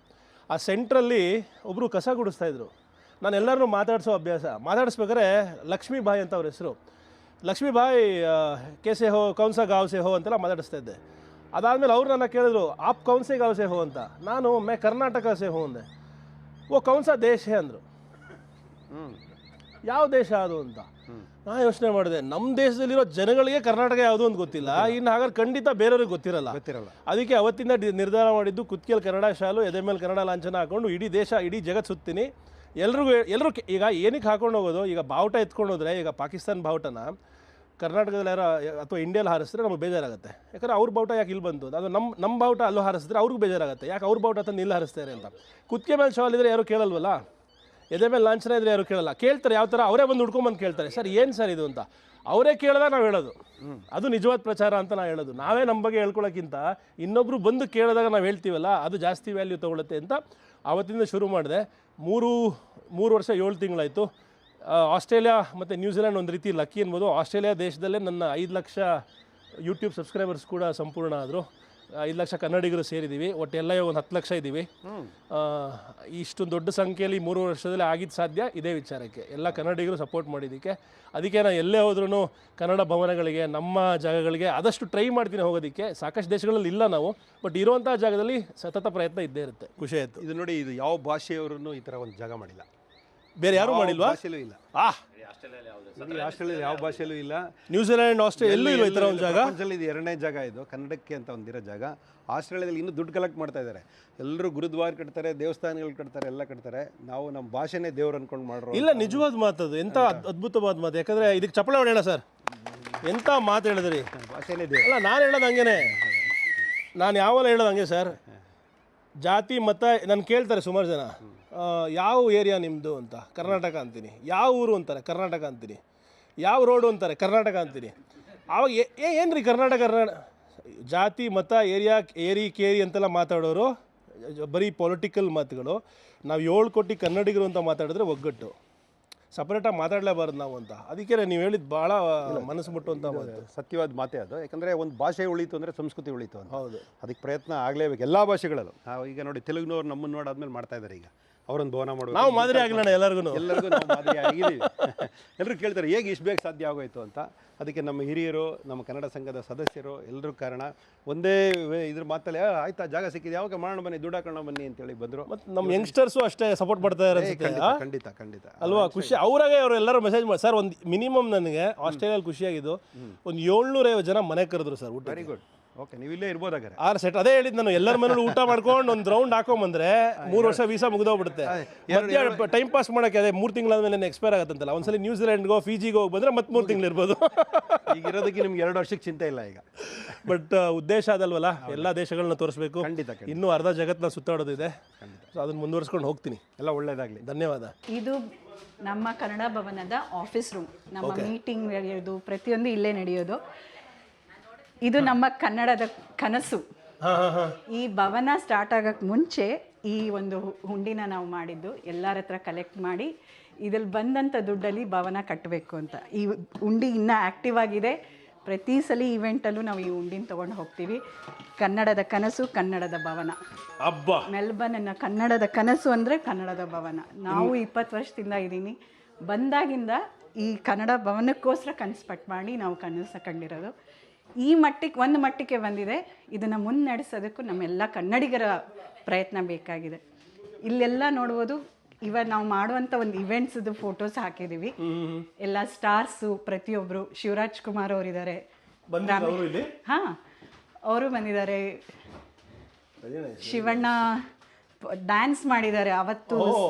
ಆ ಸೆಂಟ್ರಲ್ಲಿ ಒಬ್ಬರು ಕಸ ಗುಡಿಸ್ತಾಯಿದ್ರು. ನಾನು ಎಲ್ಲರನ್ನೂ ಮಾತಾಡಿಸ್ಬೇಕಾದ್ರೆ ಲಕ್ಷ್ಮೀಬಾಯಿ ಅಂತ ಅವ್ರ ಹೆಸರು. ಲಕ್ಷ್ಮೀಬಾಯಿ ಕೇಸೆ ಹೋ, ಕೌನ್ಸಾ ಗಾಂವ್ ಸೆ ಹೋ ಅಂತೆಲ್ಲ ಮಾತಾಡಿಸ್ತಾ ಇದ್ದೆ. ಅದಾದಮೇಲೆ ಅವ್ರು ನನ್ನ ಕೇಳಿದ್ರು ಆಪ್ ಕೌನ್ಸೆ ಗಾಂವ್ ಸೆ ಹೋ ಅಂತ. ನಾನು ಮೇ ಕರ್ನಾಟಕ ಸೆ ಹೋ ಅಂದೆ. ಓ ಕೌನ್ಸಾ ದೇಶ ಹೇ ಅಂದರು. ಯಾವ ದೇಶ ಅದು ಅಂತ ನಾನು ಯೋಚನೆ ಮಾಡಿದೆ. ನಮ್ಮ ದೇಶದಲ್ಲಿರೋ ಜನಗಳಿಗೆ ಕರ್ನಾಟಕ ಯಾವುದು ಅಂತ ಗೊತ್ತಿಲ್ಲ, ಇನ್ನು ಹಾಗಾದ್ರೆ ಖಂಡಿತ ಬೇರೆಯವ್ರಿಗೆ ಗೊತ್ತಿರಲ್ಲ. ಅದಕ್ಕೆ ಅವತ್ತಿಂದ ನಿರ್ಧಾರ ಮಾಡಿದ್ದು, ಕುತ್ತಿಗೆಯಲ್ಲಿ ಕನ್ನಡ ಶಾಲು, ಎದೆ ಮೇಲೆ ಕನ್ನಡ ಲಾಂಛನ ಹಾಕೊಂಡು ಇಡೀ ದೇಶ, ಇಡೀ ಜಗತ್ತು ಸುತ್ತೀನಿ. ಎಲ್ಲರೂ ಈಗ ಏನಕ್ಕೆ ಹಾಕೊಂಡು ಹೋಗೋದು, ಈಗ ಬಾವುಟ ಎತ್ಕೊಂಡು ಹೋದರೆ, ಈಗ ಪಾಕಿಸ್ತಾನ ಬಾವುಟನ ಕರ್ನಾಟಕದಲ್ಲಿ ಯಾರೋ ಅಥವಾ ಇಂಡಿಯಲ್ಲಿ ಹಾರಿಸಿದ್ರೆ ನಮಗೆ ಬೇಜಾರಾಗುತ್ತೆ. ಯಾಕಂದರೆ ಅವ್ರ ಬಾವುಟ ಯಾಕೆ ಇಲ್ಲಿ ಬಂತು, ಅದು ನಮ್ಮ ಬಾವುಟ ಅಲ್ಲೂ ಹಾರಿಸಿದ್ರೆ ಅವ್ರಿಗೆ ಬೇಜಾರಾಗುತ್ತೆ. ಯಾಕೆ ಅವ್ರ ಬಾವುಟ ತಂದು ಇಲ್ಲಿ ಹಾರಿಸ್ತಾರೆ ಅಂತ. ಕುತ್ತಿಗೆ ಮೇಲೆ ಶಾಲ್ ಇದ್ದರೆ ಯಾರು ಕೇಳಲ್ವಲ್ಲ, ಎದೆ ಮೇಲೆ ಲಾಂಛನ ಇದ್ದರೆ ಯಾರು ಕೇಳಲ್ಲ. ಕೇಳ್ತಾರೆ ಯಾವ ಥರ, ಅವರೇ ಬಂದು ಹುಡ್ಕೊಂಬಂದು ಕೇಳ್ತಾರೆ, ಸರ್ ಏನು ಸರ್ ಇದು ಅಂತ. ಅವರೇ ಕೇಳಿದಾಗ ನಾವು ಹೇಳೋದು ಅದು ನಿಜವಾದ ಪ್ರಚಾರ ಅಂತ ನಾವು ಹೇಳೋದು. ನಾವೇ ನಮ್ಮ ಬಗ್ಗೆ ಹೇಳ್ಕೊಳ್ಳೋಕ್ಕಿಂತ ಇನ್ನೊಬ್ಬರು ಬಂದು ಕೇಳಿದಾಗ ನಾವು ಹೇಳ್ತೀವಲ್ಲ, ಅದು ಜಾಸ್ತಿ ವ್ಯಾಲ್ಯೂ ತೊಗೊಳುತ್ತೆ ಅಂತ ಆವತ್ತಿಂದ ಶುರು ಮಾಡಿದೆ. 3 ವರ್ಷ 7 ತಿಂಗಳಾಯಿತು. ಆಸ್ಟ್ರೇಲಿಯಾ ಮತ್ತು ನ್ಯೂಜಿಲೆಂಡ್ ಒಂದು ರೀತಿ ಲಕ್ಕಿ ಅನ್ಬೋದು. ಆಸ್ಟ್ರೇಲಿಯಾ ದೇಶದಲ್ಲೇ ನನ್ನ 5 ಲಕ್ಷ ಯೂಟ್ಯೂಬ್ ಸಬ್ಸ್ಕ್ರೈಬರ್ಸ್ ಕೂಡ ಸಂಪೂರ್ಣ ಆದರು. 5 ಲಕ್ಷ ಕನ್ನಡಿಗರು ಸೇರಿದ್ದೀವಿ. ಒಟ್ಟೆಲ್ಲ ಒಂದು 10 ಲಕ್ಷ ಇದ್ದೀವಿ. ಇಷ್ಟೊಂದು ದೊಡ್ಡ ಸಂಖ್ಯೆಯಲ್ಲಿ 3 ವರ್ಷದಲ್ಲಿ ಆಗಿದ್ದು ಸಾಧ್ಯ ಇದೇ ವಿಚಾರಕ್ಕೆ. ಎಲ್ಲ ಕನ್ನಡಿಗರು ಸಪೋರ್ಟ್ ಮಾಡಿದ್ದಕ್ಕೆ. ಅದಕ್ಕೆ ನಾನು ಎಲ್ಲೇ ಹೋದ್ರೂ ಕನ್ನಡ ಭವನಗಳಿಗೆ, ನಮ್ಮ ಜಾಗಗಳಿಗೆ ಆದಷ್ಟು ಟ್ರೈ ಮಾಡ್ತೀನಿ ಹೋಗೋದಕ್ಕೆ. ಸಾಕಷ್ಟು ದೇಶಗಳಲ್ಲಿ ಇಲ್ಲ ನಾವು, ಬಟ್ ಇರುವಂಥ ಜಾಗದಲ್ಲಿ ಸತತ ಪ್ರಯತ್ನ ಇದ್ದೇ ಇರುತ್ತೆ. ಖುಷಿ ಆಯಿತು. ಇದು ನೋಡಿ, ಇದು ಯಾವ ಭಾಷೆಯವರು ಈ ಥರ ಒಂದು ಜಾಗ ಮಾಡಿಲ್ಲ, ಬೇರೆ ಯಾರೂ ಮಾಡಿಲ್ವಾ? ಭಾಷೆಯಲ್ಲೂ ಇಲ್ಲ. ಆಸ್ಟ್ರೇಲಿಯಾ ಯಾವ ಭಾಷೆಯಲ್ಲೂ ಇಲ್ಲ, ನ್ಯೂಜಿಲೆಂಡ್, ಆಸ್ಟ್ರೇಲಿಯಾ ಎಲ್ಲೂ ಇಲ್ಲ ಈ ಥರ ಒಂದು ಜಾಗ. ಪ್ರಪಂಚದಲ್ಲಿ ಇದು 2ನೇ ಜಾಗ ಇದು ಕನ್ನಡಕ್ಕೆ ಅಂತ ಒಂದಿರೋ ಜಾಗ. ಆಸ್ಟ್ರೇಲಿಯಾದಲ್ಲಿ ಇನ್ನೂ ದುಡ್ಡು ಕಲೆಕ್ಟ್ ಮಾಡ್ತಾ ಇದ್ದಾರೆ. ಎಲ್ಲರೂ ಗುರುದ್ವಾರ ಕಟ್ತಾರೆ, ದೇವಸ್ಥಾನಗಳು ಕಟ್ತಾರೆ, ಎಲ್ಲ ಕಟ್ತಾರೆ. ನಾವು ನಮ್ಮ ಭಾಷೆನೇ ದೇವ್ರು ಅನ್ಕೊಂಡು ಮಾಡ್ರೋ. ಇಲ್ಲ, ನಿಜವಾದ ಮಾತದು, ಎಂಥ ಅದ್ಭುತವಾದ ಮಾತು. ಯಾಕಂದರೆ ಇದಕ್ಕೆ ಚಪ್ಪಳ ಹೊಡೆಯೋಣ ಸರ್, ಎಂಥ ಮಾತು ಹೇಳಿದ್ರಿ. ಭಾಷೆನೇ ದೇವ್ರು. ಅಲ್ಲ, ನಾನು ಹೇಳೋದು ಹಂಗೇನೆ, ನಾನು ಯಾವಲ್ಲ ಹೇಳೋದು ಹಂಗೆ ಸರ್. ಜಾತಿ ಮತ ನಾನು ಕೇಳ್ತಾರೆ ಸುಮಾರು ಜನ, ಯಾವ ಏರಿಯಾ ನಿಮ್ಮದು ಅಂತ, ಕರ್ನಾಟಕ ಅಂತೀನಿ. ಯಾವ ಊರು ಅಂತಾರೆ, ಕರ್ನಾಟಕ ಅಂತೀನಿ. ಯಾವ ರೋಡು ಅಂತಾರೆ, ಕರ್ನಾಟಕ ಅಂತೀನಿ. ಆವಾಗ ಏನು ರೀ ಕರ್ನಾಟಕ ಜಾತಿ ಮತ ಏರಿ ಕೇರಿ ಅಂತೆಲ್ಲ ಮಾತಾಡೋರು ಬರೀ ಪೊಲಿಟಿಕಲ್ ಮಾತುಗಳು. ನಾವು 7 ಕೋಟಿ ಕನ್ನಡಿಗರು ಅಂತ ಮಾತಾಡಿದ್ರೆ ಒಗ್ಗಟ್ಟು. ಸಪ್ರೇಟಾಗಿ ಮಾತಾಡಲೇಬಾರ್ದು ನಾವು ಅಂತ. ಅದಕ್ಕೆ ನೀವು ಹೇಳಿದ್ದು ಭಾಳ ಮನಸ್ಸು ಮುಟ್ಟುವಂಥ ಮಾತು, ಸತ್ಯವಾದ ಮಾತೇ ಅದು. ಯಾಕಂದರೆ ಒಂದು ಭಾಷೆ ಉಳಿತು ಅಂದರೆ ಸಂಸ್ಕೃತಿ ಉಳಿತು ಅಂತ. ಹೌದು, ಅದಕ್ಕೆ ಪ್ರಯತ್ನ ಆಗಲೇಬೇಕು ಎಲ್ಲ ಭಾಷೆಗಳಲ್ಲೂ. ನಾವು ಈಗ ನೋಡಿ, ತೆಲುಗಿನವ್ರು ನಮ್ಮನ್ನು ನೋಡಾದ್ಮೇಲೆ ಮಾಡ್ತಾ ಇದ್ದಾರೆ. ಈಗ ಅವರೊಂದು ಭವನ ಮಾಡೋದು, ನಾವು ಮಾದರಿ ಆಗಲಿಲ್ಲ ಎಲ್ಲರಿಗೂ ನಾವು ಮಾದರಿ ಆಗಿದ್ದೀವಿ. ಎಲ್ಲರೂ ಕೇಳ್ತಾರೆ ಹೇಗೆ ಇಷ್ಟು ಬೇಗ ಸಾಧ್ಯ ಆಗೋಯ್ತು ಅಂತ. ಅದಕ್ಕೆ ನಮ್ಮ ಹಿರಿಯರು, ನಮ್ಮ ಕನ್ನಡ ಸಂಘದ ಸದಸ್ಯರು ಎಲ್ಲರೂ ಕಾರಣ. ಒಂದೇ ಇದ್ರ ಮಾತಲ್ಲಿ ಆಯ್ತಾ ಜಾಗ ಸಿಕ್ಕಿದೆ, ಯಾವಾಗ ಮಾಡೋಣ ಬನ್ನಿ, ದುಡ್ಡು ಹಾಕೋಣ ಬನ್ನಿ ಅಂತೇಳಿ ಬಂದರು. ಮತ್ತು ನಮ್ಮ ಯಂಗ್ಸ್ಟರ್ಸು ಅಷ್ಟೇ ಸಪೋರ್ಟ್ ಮಾಡ್ತಾ ಇದ್ದಾರೆ. ಖಂಡಿತ ಖಂಡಿತ ಅಲ್ವಾ? ಖುಷಿ. ಅವರಾಗೆ ಅವರು ಎಲ್ಲರೂ ಮೆಸೇಜ್ ಮಾಡಿ ಸರ್, ಒಂದು ಮಿನಿಮಮ್ ನನಗೆ ಆಸ್ಟ್ರೇಲಿಯಲ್ಲಿ ಖುಷಿಯಾಗಿದ್ದು ಒಂದು 750 ಜನ ಮನೆ ಕರೆದ್ರು ಸರ್ ಊಟ. Very good. ಓಕೆ, ನೀವು ಇಲ್ಲೇ ಇರ್ಬೋದಾಗಾರೆ. 6 ಸೆಟ್. ಅದೇ ಹೇಳಿದ್ದು ನಾನು, ಎಲ್ಲರ ಮನೇಲಿ ಊಟ ಮಾಡ್ಕೊಂಡು ಒಂದು ರೌಂಡ್ ಹಾಕೊಂಬಂದ್ರೆ 3 ವರ್ಷ ವೀಸಾ ಮುಗಿದೋಗ್ಬಿಡುತ್ತೆ. ಟೈಮ್ ಪಾಸ್ ಮಾಡೋಕ್ಕೆ ಅದೇ 3 ತಿಂಗಳಾದ್ಮೇಲೆ ಎಕ್ಸ್ಪೈರ್ ಆಗುತ್ತಂತಲ್ಲ. ಒಂದ್ಸಲಿ ನ್ಯೂಜಿಲೆಂಡ್ಗೋ ಫಿಜಿಗೋ ಹೋಗಿ ಬಂದರೆ ಮತ್ತೆ 3 ತಿಂಗಳು ಇರ್ಬೋದು. ಈಗ ಇರೋದಕ್ಕೆ ನಿಮ್ಗೆ 2 ವರ್ಷಕ್ಕೆ ಚಿಂತೆ ಇಲ್ಲ ಈಗ. ಬಟ್ ಉದ್ದೇಶ ಅದಲ್ವಲ್ಲ, ಎಲ್ಲ ದೇಶಗಳನ್ನ ತೋರಿಸ್ಬೇಕು. ಖಂಡಿತ. ಇನ್ನೂ ಅರ್ಧ ಜಗತ್ತನ್ನ ಸುತ್ತಾಡೋದಿದೆ. ಸೊ ಅದನ್ನು ಮುಂದುವರ್ಸ್ಕೊಂಡು ಹೋಗ್ತೀನಿ. ಎಲ್ಲ ಒಳ್ಳೇದಾಗಲಿ. ಧನ್ಯವಾದ. ಇದು ನಮ್ಮ ಕನ್ನಡ ಭವನದ ಆಫೀಸ್ ರೂಮ್. ನಮ್ಮ ಮೀಟಿಂಗ್ ನಡೆಯೋದು ಪ್ರತಿಯೊಂದು ಇಲ್ಲೇ ನಡೆಯೋದು. ಇದು ನಮ್ಮ ಕನ್ನಡದ ಕನಸು. ಈ ಭವನ ಸ್ಟಾರ್ಟ್ ಆಗೋಕ್ಕೆ ಮುಂಚೆ ಈ ಒಂದು ಹುಂಡಿನ ನಾವು ಮಾಡಿದ್ದು, ಎಲ್ಲರ ಹತ್ರ ಕಲೆಕ್ಟ್ ಮಾಡಿ ಇದ್ರಲ್ಲಿ ಬಂದಂಥ ದುಡ್ಡಲ್ಲಿ ಭವನ ಕಟ್ಟಬೇಕು ಅಂತ. ಈ ಹುಂಡಿ ಇನ್ನೂ ಆ್ಯಕ್ಟಿವ್ ಆಗಿದೆ. ಪ್ರತಿ ಸಲ ಇವೆಂಟಲ್ಲೂ ನಾವು ಈ ಹುಂಡಿನ ತೊಗೊಂಡು ಹೋಗ್ತೀವಿ. ಕನ್ನಡದ ಕನಸು, ಕನ್ನಡದ ಭವನ. ಮೆಲ್ಬರ್ನ್ನ ಕನ್ನಡದ ಕನಸು ಅಂದರೆ ಕನ್ನಡದ ಭವನ. ನಾವು 20 ವರ್ಷದಿಂದ ಇದ್ದೀನಿ. ಬಂದಾಗಿಂದ ಈ ಕನ್ನಡ ಭವನಕ್ಕೋಸ್ಕರ ಕನಸು ಪಟ್ಟು ಮಾಡಿ ನಾವು ಕನಸು ಕಂಡಿರೋದು. ಈ ಒಂದು ಮಟ್ಟಿಗೆ ಬಂದಿದೆ. ಇದನ್ನು ಮುನ್ನಡೆಸೋದಕ್ಕೂ ನಮ್ಮೆಲ್ಲ ಕನ್ನಡಿಗರ ಪ್ರಯತ್ನ ಬೇಕಾಗಿದೆ. ಇಲ್ಲೆಲ್ಲ ನೋಡ್ಬೋದು, ಇವಾಗ ನಾವು ಮಾಡುವಂಥ ಒಂದು ಇವೆಂಟ್ಸ್ದು ಫೋಟೋಸ್ ಹಾಕಿದ್ದೀವಿ. ಎಲ್ಲ ಸ್ಟಾರ್ಸು ಪ್ರತಿಯೊಬ್ಬರು. ಶಿವರಾಜ್ ಕುಮಾರ್ ಅವರಿದ್ದಾರೆ, ಹಾಂ ಅವರು ಬಂದಿದ್ದಾರೆ. ಶಿವಣ್ಣ ಡ್ಯಾನ್ಸ್ ಮಾಡಿದ್ದಾರೆ ಅವತ್ತು.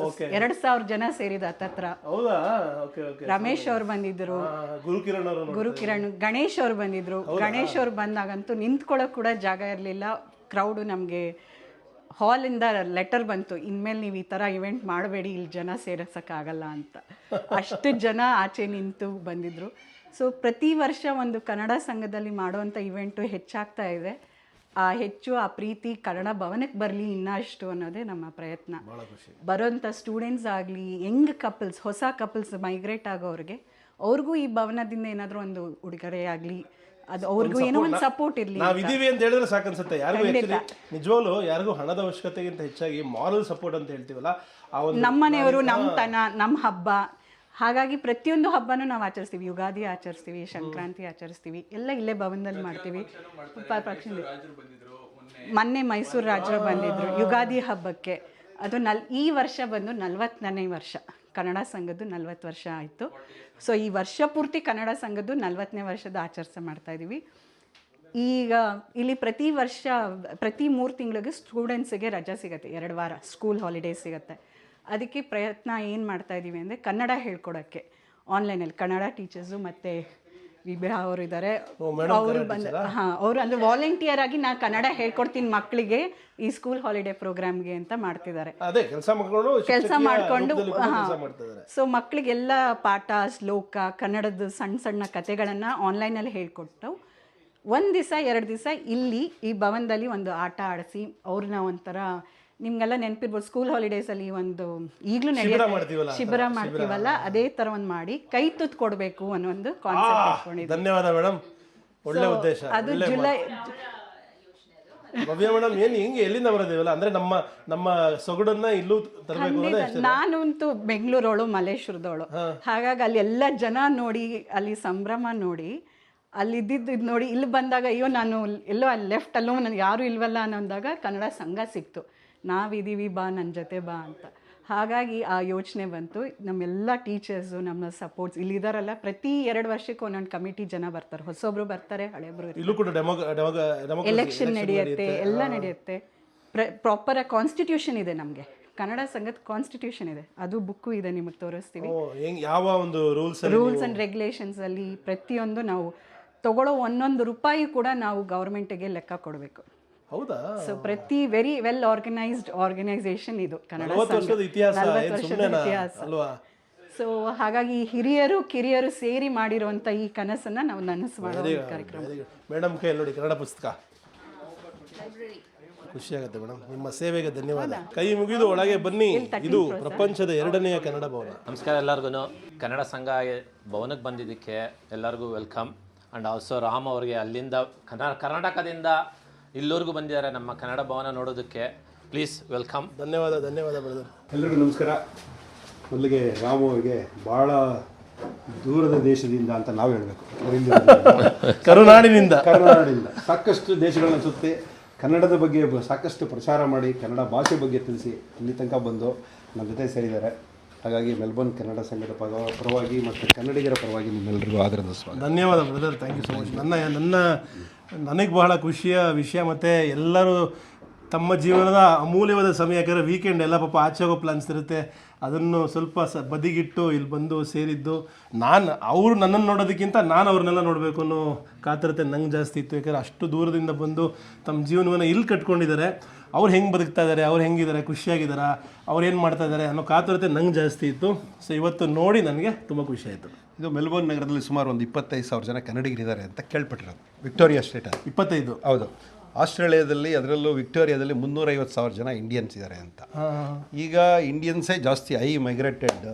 2,000 ಜನ ಸೇರಿದ ಹತ್ತತ್ರ. ರಮೇಶ್ ಅವ್ರು ಬಂದಿದ್ರು, ಗುರುಕಿರಣ್, ಗಣೇಶ್ ಅವ್ರು ಬಂದಿದ್ರು. ಗಣೇಶ್ ಅವ್ರು ಬಂದಾಗಂತೂ ನಿಂತ್ಕೊಳ್ಳೋಕೆ ಕೂಡ ಜಾಗ ಇರಲಿಲ್ಲ. ಕ್ರೌಡು ನಮಗೆ ಹಾಲಿಂದ ಲೆಟರ್ ಬಂತು, ಇನ್ಮೇಲೆ ನೀವು ಈ ಥರ ಇವೆಂಟ್ ಮಾಡಬೇಡಿ, ಇಲ್ಲಿ ಜನ ಸೇರಿಸೋಕ್ಕಾಗಲ್ಲ ಅಂತ. ಅಷ್ಟು ಜನ ಆಚೆ ನಿಂತು ಬಂದಿದ್ರು. ಸೊ ಪ್ರತಿ ವರ್ಷ ಒಂದು ಕನ್ನಡ ಸಂಘದಲ್ಲಿ ಮಾಡುವಂಥ ಇವೆಂಟು ಹೆಚ್ಚಾಗ್ತಾ ಇದೆ. ಆ ಪ್ರೀತಿ ಕನ್ನಡ ಭವನಕ್ಕೆ ಬರಲಿ ಇನ್ನಷ್ಟು ಅನ್ನೋದೇ ನಮ್ಮ ಪ್ರಯತ್ನ. ಬರೋಂಥ ಸ್ಟೂಡೆಂಟ್ಸ್ ಆಗಲಿ, ಯಂಗ್ ಕಪಲ್ಸ್, ಹೊಸ ಕಪಲ್ಸ್ ಮೈಗ್ರೇಟ್ ಆಗೋರಿಗೆ, ಅವ್ರಿಗೂ ಈ ಭವನದಿಂದ ಏನಾದರೂ ಒಂದು ಉಡುಗೊರೆ ಆಗಲಿ, ಅದು ಅವ್ರಿಗೂ ಏನೋ ಒಂದು ಸಪೋರ್ಟ್ ಇರಲಿ. ನಾವಿದ್ದೀವಿ ಅಂತ ಹೇಳಿದ್ರೆ ಸಾಕನ್ಸುತ್ತೆ. ಯಾರಿಗೂ ನಿಜವಾಗ್ಲೂ ಯಾರಿಗೂ ಹಣದ ಅವಶ್ಯಕತೆಗಿಂತ ಹೆಚ್ಚಾಗಿ ಮಾರಲ್ ಸಪೋರ್ಟ್ ಅಂತ ಹೇಳ್ತೀವಲ್ಲ, ನಮ್ಮ ಮನೆಯವರು, ನಮ್ಮ ತನ, ನಮ್ಮ ಹಬ್ಬ. ಹಾಗಾಗಿ ಪ್ರತಿಯೊಂದು ಹಬ್ಬನೂ ನಾವು ಆಚರಿಸ್ತೀವಿ. ಯುಗಾದಿ ಆಚರಿಸ್ತೀವಿ, ಸಂಕ್ರಾಂತಿ ಆಚರಿಸ್ತೀವಿ, ಎಲ್ಲ ಇಲ್ಲೇ ಭವನದಲ್ಲಿ ಮಾಡ್ತೀವಿ. ಮೊನ್ನೆ ಮೈಸೂರು ರಾಜರು ಬಂದಿದ್ರು ಯುಗಾದಿ ಹಬ್ಬಕ್ಕೆ. ಅದು ಈ ವರ್ಷ ಬಂದು 40ನೇ ವರ್ಷ. ಕನ್ನಡ ಸಂಘದ್ದು 40 ವರ್ಷ ಆಯಿತು. ಸೊ ಈ ವರ್ಷ ಪೂರ್ತಿ ಕನ್ನಡ ಸಂಘದ್ದು 40ನೇ ವರ್ಷದ ಮಾಡ್ತಾಯಿದ್ದೀವಿ. ಈಗ ಇಲ್ಲಿ ಪ್ರತಿ ವರ್ಷ ಪ್ರತಿ 3 ತಿಂಗಳಿಗೆ ಸ್ಟೂಡೆಂಟ್ಸಿಗೆ ರಜೆ ಸಿಗುತ್ತೆ, 2 ವಾರ ಸ್ಕೂಲ್ ಹಾಲಿಡೇಸ್ ಸಿಗುತ್ತೆ. ಅದಕ್ಕೆ ಪ್ರಯತ್ನ ಏನು ಮಾಡ್ತಾಯಿದ್ದೀವಿ ಅಂದರೆ ಕನ್ನಡ ಹೇಳ್ಕೊಡೋಕ್ಕೆ ಆನ್ಲೈನಲ್ಲಿ ಕನ್ನಡ ಟೀಚರ್ಸು ಮತ್ತು ವಿಭಾ ಅವರು ಇದ್ದಾರೆ. ಅವರು ಬಂದು ಅವರು ಅಂದರೆ ವಾಲಂಟಿಯರ್ ಆಗಿ ನಾನು ಕನ್ನಡ ಹೇಳ್ಕೊಡ್ತೀನಿ ಮಕ್ಕಳಿಗೆ ಈ ಸ್ಕೂಲ್ ಹಾಲಿಡೇ ಪ್ರೋಗ್ರಾಮ್ಗೆ ಅಂತ ಮಾಡ್ತಿದ್ದಾರೆ. ಕೆಲಸ ಮಾಡಿಕೊಂಡು ಸೊ ಮಕ್ಕಳಿಗೆಲ್ಲ ಪಾಠ, ಶ್ಲೋಕ, ಕನ್ನಡದ ಸಣ್ಣ ಸಣ್ಣ ಕಥೆಗಳನ್ನು ಆನ್ಲೈನಲ್ಲಿ ಹೇಳ್ಕೊಟ್ಟು 1 ದಿವಸ 2 ದಿವಸ ಇಲ್ಲಿ ಈ ಭವನದಲ್ಲಿ ಒಂದು ಆಟ ಆಡಿಸಿ ಅವ್ರನ್ನ ಒಂಥರ, ನಿಮ್ಗೆಲ್ಲ ನೆನಪಿರ್ಬೋದು ಸ್ಕೂಲ್ ಹಾಲಿಡೇಸಲ್ಲಿ ಒಂದು ಈಗಲೂ ಶಿಬಿರ ಮಾಡ್ತೀವಲ್ಲ, ಅದೇ ಥರ ಒಂದು ಮಾಡಿ ಕೈ ತುತ್ತು ಕೊಡಬೇಕು ಅನ್ನೋ ಒಂದು ಕಾನ್ಸೆಪ್ಟ್ ಇಟ್ಕೊಂಡಿದ್ದೀವಿ. ಧನ್ಯವಾದ ಮೇಡಮ್, ಒಳ್ಳೆ ಉದ್ದೇಶ. ಅದು ಜುಲೈ ಭವ್ಯ ಮೇಡಮ್ ಏನು ಹೆಂಗೆ ಎಲ್ಲಿಂದ ಬರೋದಿವಲ್ಲ ಅಂದರೆ ನಮ್ಮ ಸೊಗಡನ್ನ ಇಲ್ಲೂ ತರಬೇಕು ಅನ್ನೋದೇ ನಾನಂತೂ ಬೆಂಗಳೂರವಳು ಮಲ್ಲೇಶ್ವರದವಳು, ಹಾಗಾಗಿ ಅಲ್ಲಿ ಎಲ್ಲ ಜನ ನೋಡಿ, ಅಲ್ಲಿ ಸಂಭ್ರಮ ನೋಡಿ, ಅಲ್ಲಿ ಇದ್ದಿದ್ದು ನೋಡಿ, ಇಲ್ಲಿ ಬಂದಾಗ ಅಯ್ಯೋ ನಾನು ಎಲ್ಲೋ ಅಲ್ಲಿ ಲೆಫ್ಟ್ ಅಲ್ಲೋ ನನಗೆ ಯಾರೂ ಇಲ್ವಲ್ಲ ಅನ್ನೋದಾಗ ಕನ್ನಡ ಸಂಘ ಸಿಕ್ತು. ನಾವಿದ್ದೀವಿ ಬಾ, ನನ್ನ ಜೊತೆ ಬಾ ಅಂತ. ಹಾಗಾಗಿ ಆ ಯೋಚನೆ ಬಂತು. ನಮ್ಮೆಲ್ಲ ಟೀಚರ್ಸು, ನಮ್ಮ ಸಪೋರ್ಟ್ಸ್ ಇಲ್ಲಿದ್ದಾರಲ್ಲ, ಪ್ರತಿ 2 ವರ್ಷಕ್ಕೆ ಒಂದೊಂದು ಕಮಿಟಿ ಜನ ಬರ್ತಾರೆ, ಹೊಸೊಬ್ರು ಬರ್ತಾರೆ, ಹಳೆಬ್ರು ಇಲ್ಲೂ ಕೂಡ ಎಲೆಕ್ಷನ್ ನಡೆಯುತ್ತೆ, ಎಲ್ಲ ನಡೆಯುತ್ತೆ. ಪ್ರಾಪರ್ ಕಾನ್ಸ್ಟಿಟ್ಯೂಷನ್ ಇದೆ ನಮಗೆ, ಕನ್ನಡ ಸಂಘದ ಕಾನ್ಸ್ಟಿಟ್ಯೂಷನ್ ಇದೆ, ಅದು ಬುಕ್ಕು ಇದೆ, ನಿಮಗೆ ತೋರಿಸ್ತೀವಿ. ಯಾವ ಒಂದು ರೂಲ್ಸ್ ಆ್ಯಂಡ್ ರೆಗ್ಯುಲೇಷನ್ಸ್ ಅಲ್ಲಿ ಪ್ರತಿಯೊಂದು ನಾವು ತಗೊಳ್ಳೋ 1 ರೂಪಾಯಿ ಕೂಡ ನಾವು ಗೌರ್ಮೆಂಟಿಗೆ ಲೆಕ್ಕ ಕೊಡಬೇಕು. ಹೌದಾ? ಸೊ ಪ್ರತಿ ವೆರಿ ವೆಲ್ ಆರ್ಗನೈಸ್ಡ್ ಆರ್ಗನೈಸೇಷನ್ ಇದು ಕನ್ನಡ 40 ವರ್ಷದ ಇತಿಹಾಸ ಅಲ್ವಾ? ಸೊ ಹಾಗಾಗಿ ಹಿರಿಯರು ಕಿರಿಯರು ಸೇರಿ ಮಾಡಿರುವಂಥ ಈ ಕನಸನ್ನ ನಾವು ನನಸು ಮಾಡೋ ಕಾರ್ಯಕ್ರಮ. ಮೇಡಮ್ ಕೈ ನೋಡಿ ಕನ್ನಡ ಪುಸ್ತಕ, ಖುಷಿ ಆಗುತ್ತೆ ಮೇಡಮ್. ನಿಮ್ಮ ಸೇವೆಗೆ ಧನ್ಯವಾದ. ಕೈ ಮುಗಿದು ಒಳಗೆ ಬನ್ನಿ. ಇದು ಪ್ರಪಂಚದ 2ನೇ ಕನ್ನಡ ಭವನ. ನಮಸ್ಕಾರ ಎಲ್ಲರಿಗೂ. ಕನ್ನಡ ಸಂಘ ಭವನಕ್ಕೆ ಬಂದಿದ್ದಕ್ಕೆ ಎಲ್ಲರಿಗೂ ವೆಲ್ಕಮ್. ಆ್ಯಂಡ್ ಆಲ್ಸೋ ರಾಮ್ ಅವ್ರಿಗೆ ಅಲ್ಲಿಂದ ಕರ್ನಾಟಕದಿಂದ ಇಲ್ಲಿವರೆಗೂ ಬಂದಿದ್ದಾರೆ ನಮ್ಮ ಕನ್ನಡ ಭವನ ನೋಡೋದಕ್ಕೆ. Please welcome. ಧನ್ಯವಾದ ಬ್ರದರ್. ಎಲ್ರಿಗೂ ನಮಸ್ಕಾರ. ಮೊದಲಿಗೆ ರಾಮು ಅವರಿಗೆ ಭಾಳ ದೂರದ ದೇಶದಿಂದ ಅಂತ ನಾವು ಹೇಳಬೇಕು, ಕರುನಾಡಿನಿಂದ ಸಾಕಷ್ಟು ದೇಶಗಳನ್ನ ಸುತ್ತಿ ಕನ್ನಡದ ಬಗ್ಗೆ ಸಾಕಷ್ಟು ಪ್ರಚಾರ ಮಾಡಿ, ಕನ್ನಡ ಭಾಷೆ ಬಗ್ಗೆ ತಿಳಿಸಿ ಇಲ್ಲಿ ತನಕ ಬಂದು ನಮ್ಮ ಜೊತೆ ಸೇರಿದ್ದಾರೆ. ಹಾಗಾಗಿ ಮೆಲ್ಬೋರ್ನ್ ಕನ್ನಡ ಸಂಘದ ಪರವಾಗಿ ಮತ್ತು ಕನ್ನಡಿಗರ ಪರವಾಗಿ ನಿಮ್ಮೆಲ್ಲರಿಗೂ ಆದರದ ಸ್ವಾಗತ. ಧನ್ಯವಾದ brother, thank you so much. ನನಗೆ ಬಹಳ ಖುಷಿಯ ವಿಷಯ, ಮತ್ತು ಎಲ್ಲರೂ ತಮ್ಮ ಜೀವನದ ಅಮೂಲ್ಯವಾದ ಸಮಯ, ಯಾಕಂದರೆ ವೀಕೆಂಡ್ ಎಲ್ಲ ಪಾಪ ಆಚೆ ಹೋಗೋ ಪ್ಲಾನ್ಸ್ ಇರುತ್ತೆ, ಅದನ್ನು ಸ್ವಲ್ಪ ಬದಿಗಿಟ್ಟು ಇಲ್ಲಿ ಬಂದು ಸೇರಿದ್ದು. ಅವರು ನನ್ನನ್ನು ನೋಡೋದಕ್ಕಿಂತ ನಾನು ಅವ್ರನ್ನೆಲ್ಲ ನೋಡಬೇಕು ಅನ್ನೋ ಕಾತರತೆ ನಂಗೆ ಜಾಸ್ತಿ ಇತ್ತು. ಯಾಕಂದರೆ ಅಷ್ಟು ದೂರದಿಂದ ಬಂದು ತಮ್ಮ ಜೀವನವನ್ನು ಇಲ್ಲಿ ಕಟ್ಕೊಂಡಿದ್ದಾರೆ. ಅವ್ರು ಹೆಂಗೆ ಬದುಕ್ತಾ ಇದ್ದಾರೆ, ಅವ್ರು ಹೆಂಗಿದ್ದಾರೆ, ಖುಷಿಯಾಗಿದ್ದಾರಾ, ಅವ್ರು ಏನು ಮಾಡ್ತಾ ಇದ್ದಾರೆ ಅನ್ನೋ ಕಾತರತೆ ನಂಗೆ ಜಾಸ್ತಿ ಇತ್ತು. ಸೊ ಇವತ್ತು ನೋಡಿ ನನಗೆ ತುಂಬ ಖುಷಿ ಆಯಿತು. ಇದು ಮೆಲ್ಬೋರ್ನ್ ನಗರದಲ್ಲಿ ಸುಮಾರು ಒಂದು 25,000 ಜನ ಕನ್ನಡಿಗರಿದ್ದಾರೆ ಅಂತ ಕೇಳ್ಪಟ್ಟಿರೋದು. Victoria state 25. ಹೌದು. ಆಸ್ಟ್ರೇಲಿಯಾದಲ್ಲಿ, ಅದರಲ್ಲೂ ವಿಕ್ಟೋರಿಯಾದಲ್ಲಿ 350,000 ಜನ ಇಂಡಿಯನ್ಸ್ ಇದ್ದಾರೆ ಅಂತ. ಈಗ ಇಂಡಿಯನ್ಸೇ ಜಾಸ್ತಿ ಮೈಗ್ರೇಟೆಡ್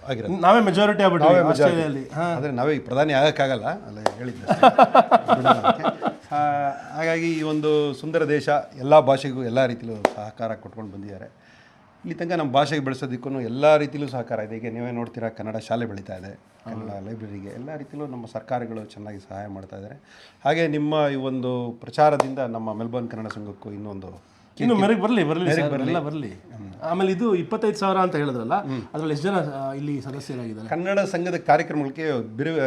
ಆಗಿರೋದು. ನಾವೇ ಮೆಜಾರಿಟಿ ಆಗ್ಬಿಟ್ಟು ಆದರೆ ನಾವೇ ಪ್ರಧಾನಿ ಆಗೋಕ್ಕಾಗಲ್ಲ ಅಲ್ಲ ಹೇಳಿದ್ದೆ. ಹಾಗಾಗಿ ಈ ಒಂದು ಸುಂದರ ದೇಶ ಎಲ್ಲ ಭಾಷೆಗೂ ಎಲ್ಲ ರೀತಿಯಲ್ಲೂ ಸಹಕಾರ ಕೊಟ್ಕೊಂಡು ಬಂದಿದ್ದಾರೆ. ಇಲ್ಲಿ ತನಕ ನಮ್ಮ ಭಾಷೆಗೆ ಬೆಳೆಸೋದಕ್ಕೂ ಎಲ್ಲ ರೀತಿಯಲ್ಲೂ ಸಹಕಾರ ಇದೆ. ಈಗ ನೀವೇ ನೋಡ್ತೀರಾ, ಕನ್ನಡ ಶಾಲೆ ಬೆಳೀತಾ ಇದೆ, ಕನ್ನಡ ಲೈಬ್ರರಿಗೆ ಎಲ್ಲ ರೀತಿಯಲ್ಲೂ ನಮ್ಮ ಸರ್ಕಾರಗಳು ಚೆನ್ನಾಗಿ ಸಹಾಯ ಮಾಡ್ತಾ ಇದ್ದಾರೆ. ಹಾಗೆ ನಿಮ್ಮ ಈ ಒಂದು ಪ್ರಚಾರದಿಂದ ನಮ್ಮ ಮೆಲ್ಬೋರ್ನ್ ಕನ್ನಡ ಸಂಘಕ್ಕೂ ಇನ್ನು ಮೆರಗ್ ಬರಲಿ. ಆಮೇಲೆ ಇದು 25,000 ಅಂತ ಹೇಳಿದ್ರಲ್ಲ, ಅದ್ರಲ್ಲಿ ಎಷ್ಟು ಜನ ಇಲ್ಲಿ ಸದಸ್ಯರಾಗಿದ್ದಾರೆ? ಕನ್ನಡ ಸಂಘದ ಕಾರ್ಯಕ್ರಮಗಳಿಗೆ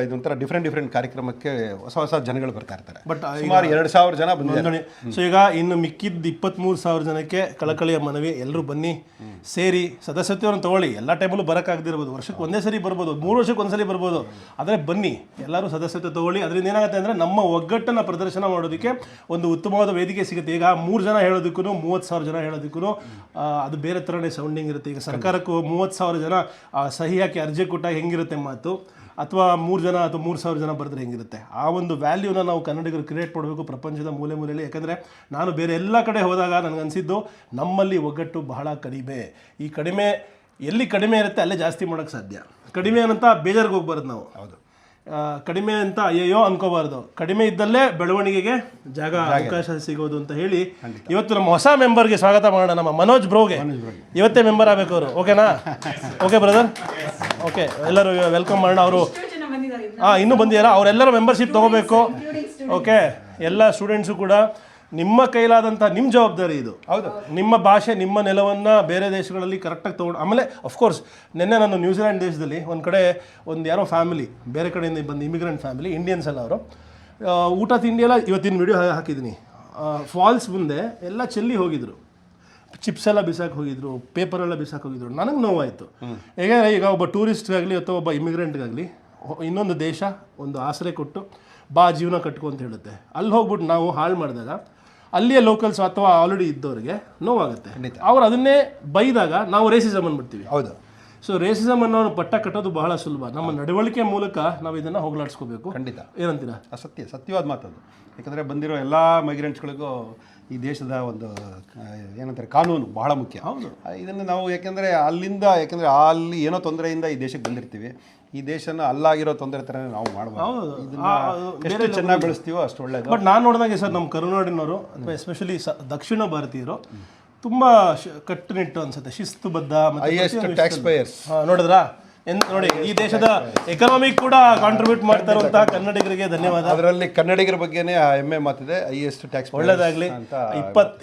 ಇದೊಂಥರ ಡಿಫ್ರೆಂಟ್ ಕಾರ್ಯಕ್ರಮಕ್ಕೆ ಹೊಸ ಜನಗಳು ಬರ್ತಾ ಇರ್ತಾರೆ. ಬಟ್ ಸುಮಾರು 2,000 ಜನ ಬಂದಿದ್ದಾರೆ. ಸೊ ಈಗ ಇನ್ನು ಮಿಕ್ಕಿದ್ದು 23,000 ಜನಕ್ಕೆ ಕಳಕಳಿಯ ಮನವಿ, ಎಲ್ಲರೂ ಬನ್ನಿ, ಸೇರಿ ಸದಸ್ಯತ್ವವನ್ನು ತಗೊಳ್ಳಿ. ಎಲ್ಲ ಟೈಮಲ್ಲೂ ಬರೋಕ್ಕಾಗದಿರ್ಬೋದು, ವರ್ಷಕ್ಕೆ ಒಂದೇ ಸರಿ ಬರ್ಬೋದು, 3 ವರ್ಷಕ್ಕೆ ಒಂದ್ಸಲಿ ಬರ್ಬೋದು, ಆದರೆ ಬನ್ನಿ, ಎಲ್ಲರೂ ಸದಸ್ಯತ್ವ ತಗೊಳ್ಳಿ. ಅದರಿಂದ ಏನಾಗುತ್ತೆ ಅಂದರೆ ನಮ್ಮ ಒಗ್ಗಟ್ಟನ್ನು ಪ್ರದರ್ಶನ ಮಾಡೋದಕ್ಕೆ ಒಂದು ಉತ್ತಮವಾದ ವೇದಿಕೆ ಸಿಗುತ್ತೆ. ಈಗ 3 ಜನ ಹೇಳೋದಕ್ಕೂ 30,000 ಜನ ಹೇಳೋದಕ್ಕೂ ಅದು ಬೇರೆ ಥರನೇ ಸೌಂಡಿಂಗ್ ಇರುತ್ತೆ. ಈಗ ಸರ್ಕಾರಕ್ಕೂ 30,000 ಜನ ಸಹಿ ಹಾಕಿ ಅರ್ಜಿ ಕೊಟ್ಟಾಗ ಹೆಂಗಿರುತ್ತೆ ಮಾತು, ಅಥವಾ 3 ಜನ ಅಥವಾ 3,000 ಜನ ಬರೆದ್ರೆ ಹೆಂಗಿರುತ್ತೆ. ಆ ಒಂದು ವ್ಯಾಲ್ಯೂನ ನಾವು ಕನ್ನಡಿಗರು ಕ್ರಿಯೇಟ್ ಮಾಡಬೇಕು ಪ್ರಪಂಚದ ಮೂಲೆಯಲ್ಲಿ. ಯಾಕಂದರೆ ನಾನು ಬೇರೆ ಎಲ್ಲ ಕಡೆ ಹೋದಾಗ ನನಗನ್ಸಿದ್ದು ನಮ್ಮಲ್ಲಿ ಒಗ್ಗಟ್ಟು ಬಹಳ ಕಡಿಮೆ. ಈ ಕಡಿಮೆ ಎಲ್ಲಿ ಕಡಿಮೆ ಇರುತ್ತೆ ಅಲ್ಲೇ ಜಾಸ್ತಿ ಮಾಡೋಕ್ಕೆ ಸಾಧ್ಯ. ಕಡಿಮೆ ಅಂತ ಬೇಜಾರಿಗೆ ಹೋಗ್ಬಾರ್ದು ನಾವು. ಹೌದು, ಕಡಿಮೆ ಅಂತ ಅಯ್ಯೋ ಅನ್ಕೋಬಾರ್ದು. ಕಡಿಮೆ ಇದ್ದಲ್ಲೇ ಬೆಳವಣಿಗೆಗೆ ಅವಕಾಶ ಸಿಗೋದು ಅಂತ ಹೇಳಿ ಇವತ್ತು ನಮ್ಮ ಹೊಸ ಮೆಂಬರ್ಗೆ ಸ್ವಾಗತ ಮಾಡೋಣ. ನಮ್ಮ ಮನೋಜ್ ಬ್ರೋಗೆ ಇವತ್ತೇ ಮೆಂಬರ್ ಆಗಬೇಕು ಅವರು. ಓಕೆನಾ? ಓಕೆ ಬ್ರದರ್, ಓಕೆ, ಎಲ್ಲರೂ ವೆಲ್ಕಮ್ ಮಾಡೋಣ. ಅವರು ಇನ್ನೂ ಬಂದಿದ್ದಾರೆ, ಅವರೆಲ್ಲರೂ ಮೆಂಬರ್ಶಿಪ್ ತೊಗೋಬೇಕು. ಓಕೆ, ಎಲ್ಲ ಸ್ಟೂಡೆಂಟ್ಸು ಕೂಡ ನಿಮ್ಮ ಕೈಲಾದಂಥ ನಿಮ್ಮ ಜವಾಬ್ದಾರಿ ಇದು. ಹೌದು, ನಿಮ್ಮ ಭಾಷೆ, ನಿಮ್ಮ ನೆಲವನ್ನು ಬೇರೆ ದೇಶಗಳಲ್ಲಿ ಕರೆಕ್ಟಾಗಿ ತೊಗೊಂಡು. ಆಮೇಲೆ ಅಫ್ಕೋರ್ಸ್ ನಿನ್ನೆ ನಾನು ನ್ಯೂಜಿಲ್ಯಾಂಡ್ ದೇಶದಲ್ಲಿ ಒಂದು ಕಡೆ ಯಾರೋ ಫ್ಯಾಮಿಲಿ ಬೇರೆ ಕಡೆಯಿಂದ ಬಂದು ಇಮಿಗ್ರೆಂಟ್ ಫ್ಯಾಮಿಲಿ, ಇಂಡಿಯನ್ಸ್ ಎಲ್ಲ, ಅವರು ಊಟ ತಿಂಡಿ ಎಲ್ಲ ಇವತ್ತಿನ ವಿಡಿಯೋ ಹಾಕಿದ್ದೀನಿ. ಫಾಲ್ಸ್ ಮುಂದೆ ಎಲ್ಲ ಚೆಲ್ಲಿ ಹೋಗಿದ್ರು, ಚಿಪ್ಸ್ ಎಲ್ಲ ಬಿಸಾಕಿ ಹೋಗಿದ್ರು, ಪೇಪರೆಲ್ಲ ಬಿಸಾಕಿ ಹೋಗಿದ್ರು. ನನಗೆ ನೋವಾಯಿತು. ಹೇಗೆ ಈಗ ಒಬ್ಬ ಟೂರಿಸ್ಟ್ಗಾಗಲಿ ಅಥವಾ ಒಬ್ಬ ಇಮಿಗ್ರೆಂಟ್ಗಾಗಲಿ ಇನ್ನೊಂದು ದೇಶ ಒಂದು ಆಸರೆ ಕೊಟ್ಟು ಬಾ ಜೀವನ ಕಟ್ಕೊ ಅಂತ ಹೇಳುತ್ತೆ. ಅಲ್ಲಿ ಹೋಗ್ಬಿಟ್ಟು ನಾವು ಹಾಳು ಮಾಡಿದಾಗ ಅಲ್ಲಿಯೇ ಲೋಕಲ್ಸ್ ಅಥವಾ ಆಲ್ರೆಡಿ ಇದ್ದವ್ರಿಗೆ ನೋವಾಗುತ್ತೆ. ಅವ್ರು ಅದನ್ನೇ ಬೈದಾಗ ನಾವು ರೇಸಿಸಮ್ ಅಂದ್ಬಿಡ್ತೀವಿ. ಹೌದು. ಸೊ ರೇಸಿಸಮ್ ಅನ್ನೋ ಪಟ್ಟ ಕಟ್ಟೋದು ಬಹಳ ಸುಲಭ. ನಮ್ಮ ನಡವಳಿಕೆ ಮೂಲಕ ನಾವು ಇದನ್ನು ಹೋಗಲಾಡಿಸ್ಕೋಬೇಕು. ಖಂಡಿತ. ಏನಂತೀರಾ? ಸತ್ಯವಾದ ಮಾತದು. ಯಾಕಂದರೆ ಬಂದಿರೋ ಎಲ್ಲ ಮೈಗ್ರೆಂಟ್ಸ್ಗಳಿಗೂ ಈ ದೇಶದ ಒಂದು ಏನಂತಾರೆ ಕಾನೂನು ಬಹಳ ಮುಖ್ಯ. ಹೌದು, ಇದನ್ನು ನಾವು ಯಾಕೆಂದರೆ ಅಲ್ಲಿ ಏನೋ ತೊಂದರೆಯಿಂದ ಈ ದೇಶಕ್ಕೆ ಬಂದಿರ್ತೀವಿ. ಈ ದೇಶನ ಅಲ್ಲಾಗಿರೋ ತೊಂದರೆ ಥರನೇ ನಾವು ಮಾಡ್ಬೋದು. ಇದನ್ನ ಎಷ್ಟು ಚೆನ್ನಾಗಿ ಬೆಳೆಸ್ತೀವೋ ಅಷ್ಟು ಒಳ್ಳೇದು. ಬಟ್ ನಾನು ನೋಡಿದಾಗೆ ಸರ್ ನಮ್ಮ ಕರುನಾಡಿನವರು ಅಥವಾ ಎಸ್ಪೆಷಲಿ ದಕ್ಷಿಣ ಭಾರತೀಯರು ತುಂಬ ಕಟ್ಟುನಿಟ್ಟು ಅನ್ಸುತ್ತೆ, ಶಿಸ್ತುಬದ್ಧ. ಹೈಯೆಸ್ಟ್ ಟ್ಯಾಕ್ಸ್ ಪೇಯರ್ಸ್ ನೋಡಿದ್ರಾ ನೋಡಿ, ಈ ದೇಶದ ಎಕನಾಮಿಕ್ ಕೂಡ ಕಾಂಟ್ರಿಬ್ಯೂಟ್ ಮಾಡ್ತಾ ಇರುವಂತಹ ಕನ್ನಡಿಗರಿಗೆ ಧನ್ಯವಾದ. ಅದರಲ್ಲಿ ಕನ್ನಡಿಗರ ಬಗ್ಗೆನೇ ಹೆಮ್ಮೆ ಮಾತಿದೆ, ಹೈಯೆಸ್ಟ್ ಟ್ಯಾಕ್ಸ್. ಒಳ್ಳೇದಾಗಲಿ.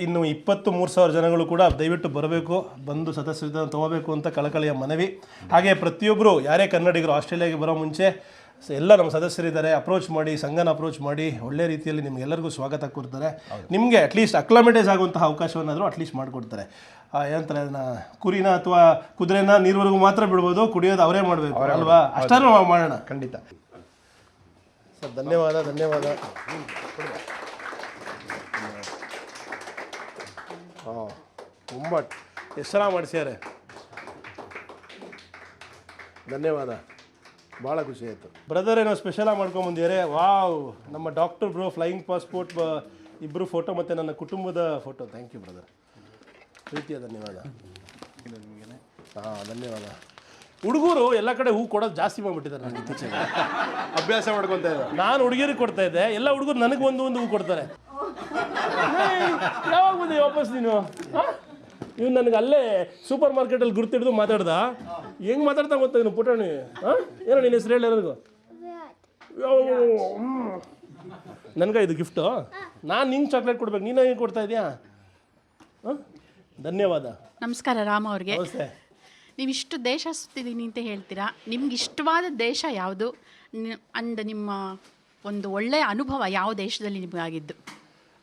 ಇನ್ನು 23,000 ಜನಗಳು ಕೂಡ ದಯವಿಟ್ಟು ಬರಬೇಕು, ಬಂದು ಸದಸ್ಯರನ್ನು ತಗೋಬೇಕು ಅಂತ ಕಳಕಳಿಯ ಮನವಿ. ಹಾಗೆ ಪ್ರತಿಯೊಬ್ಬರು ಯಾರೇ ಕನ್ನಡಿಗರು ಆಸ್ಟ್ರೇಲಿಯಾಗೆ ಬರೋ ಮುಂಚೆ ಎಲ್ಲ ನಮ್ಮ ಸದಸ್ಯರಿದ್ದಾರೆ, ಅಪ್ರೋಚ್ ಮಾಡಿ, ಸಂಘನ ಅಪ್ರೋಚ್ ಮಾಡಿ, ಒಳ್ಳೆ ರೀತಿಯಲ್ಲಿ ನಿಮ್ಗೆಲ್ಲರಿಗೂ ಸ್ವಾಗತ ಕೊಡ್ತಾರೆ. ನಿಮಗೆ ಅಟ್ಲೀಸ್ಟ್ ಅಕ್ಲಮೆಟೈಸ್ ಆಗುವಂತಹ ಅವಕಾಶವನ್ನಾದರೂ ಅಟ್ಲೀಸ್ಟ್ ಮಾಡಿಕೊಡ್ತಾರೆ. ಏನಂತಾರೆ ಅದನ್ನ, ಕುರಿನ ಅಥವಾ ಕುದುರೆನ ನೀರ್ವರೆಗೂ ಮಾತ್ರ ಬಿಡ್ಬೋದು, ಕುಡಿಯೋದು ಅವರೇ ಮಾಡಬೇಕು ಅಲ್ವಾ? ಅಷ್ಟಾದ್ರೂ ಮಾಡೋಣ. ಖಂಡಿತ ಸರ್, ಧನ್ಯವಾದ. ಹಾಂ, ತುಂಬ ಹೆಸರ ಮಾಡಿಸ್ಯಾರೆ. ಧನ್ಯವಾದ, ಭಾಳ ಖುಷಿ ಆಯಿತು. ಬ್ರದರ್ ಏನೋ ಸ್ಪೆಷಲಾಗಿ ಮಾಡ್ಕೊಂಬಂದಿದ್ದಾರೆ. ವಾವ್, ನಮ್ಮ ಡಾಕ್ಟರ್ ಬ್ರೋ, ಫ್ಲೈಯಿಂಗ್ ಪಾಸ್ಪೋರ್ಟ್ ಇಬ್ಬರು ಫೋಟೋ ಮತ್ತು ನನ್ನ ಕುಟುಂಬದ ಫೋಟೋ. ಥ್ಯಾಂಕ್ ಯು ಬ್ರದರ್, ಪ್ರೀತಿಯ ಧನ್ಯವಾದ. ಹಾಂ, ಧನ್ಯವಾದ. ಹುಡುಗರು ಎಲ್ಲ ಕಡೆ ಹೂ ಕೊಡೋದು ಜಾಸ್ತಿ ಮಾಡಿಬಿಟ್ಟಿದ್ದಾರೆ. ನಾನು ಇತ್ತೀಚೆಗೆ ಅಭ್ಯಾಸ ಮಾಡ್ಕೊತಾ ಇದ್ದೆ. ನಾನು ಹುಡುಗಿರಿಗೆ ಕೊಡ್ತಾ ಇದ್ದೆ, ಎಲ್ಲ ಹುಡುಗರು ನನಗೆ ಒಂದು ಹೂ ಕೊಡ್ತಾರೆ. ಯಾವಾಗ ಬಂದೆ ವಾಪಸ್ ನೀನು? ಇವ್ನು ನನಗೆ ಅಲ್ಲೇ ಸೂಪರ್ ಮಾರ್ಕೆಟಲ್ಲಿ ಗುರ್ತಿಡ್ದು ಮಾತಾಡ್ದ. ಹೆಂಗೆ ಮಾತಾಡ್ತಾ ಗೊತ್ತಾ ನೀನು ಪುಟಾಣಿ? ಏನೋ ನಿನ್ನ ಹೆಸರು ಹೇಳಿ ನನಗೂ. ನನಗೆ ಇದು ಗಿಫ್ಟು, ನಾನು ನಿಂಗೆ ಚಾಕ್ಲೇಟ್ ಕೊಡ್ಬೇಕು, ನೀನು ಹೆಂಗೆ ಕೊಡ್ತಾ ಇದೆಯಾ? ಧನ್ಯವಾದ. ನಮಸ್ಕಾರ ರಾಮ್ ಅವ್ರಿಗೆ. ನಮಸ್ತೆ. ನೀವು ಇಷ್ಟು ದೇಶ ಸುತ್ತಿದ್ದೀನಿ ಅಂತ ಹೇಳ್ತೀರಾ, ನಿಮ್ಗೆ ಇಷ್ಟವಾದ ದೇಶ ಯಾವುದು? ಅಂಡ್ ನಿಮ್ಮ ಒಂದು ಒಳ್ಳೆಯ ಅನುಭವ ಯಾವ ದೇಶದಲ್ಲಿ ನಿಮಗಾಗಿದ್ದು?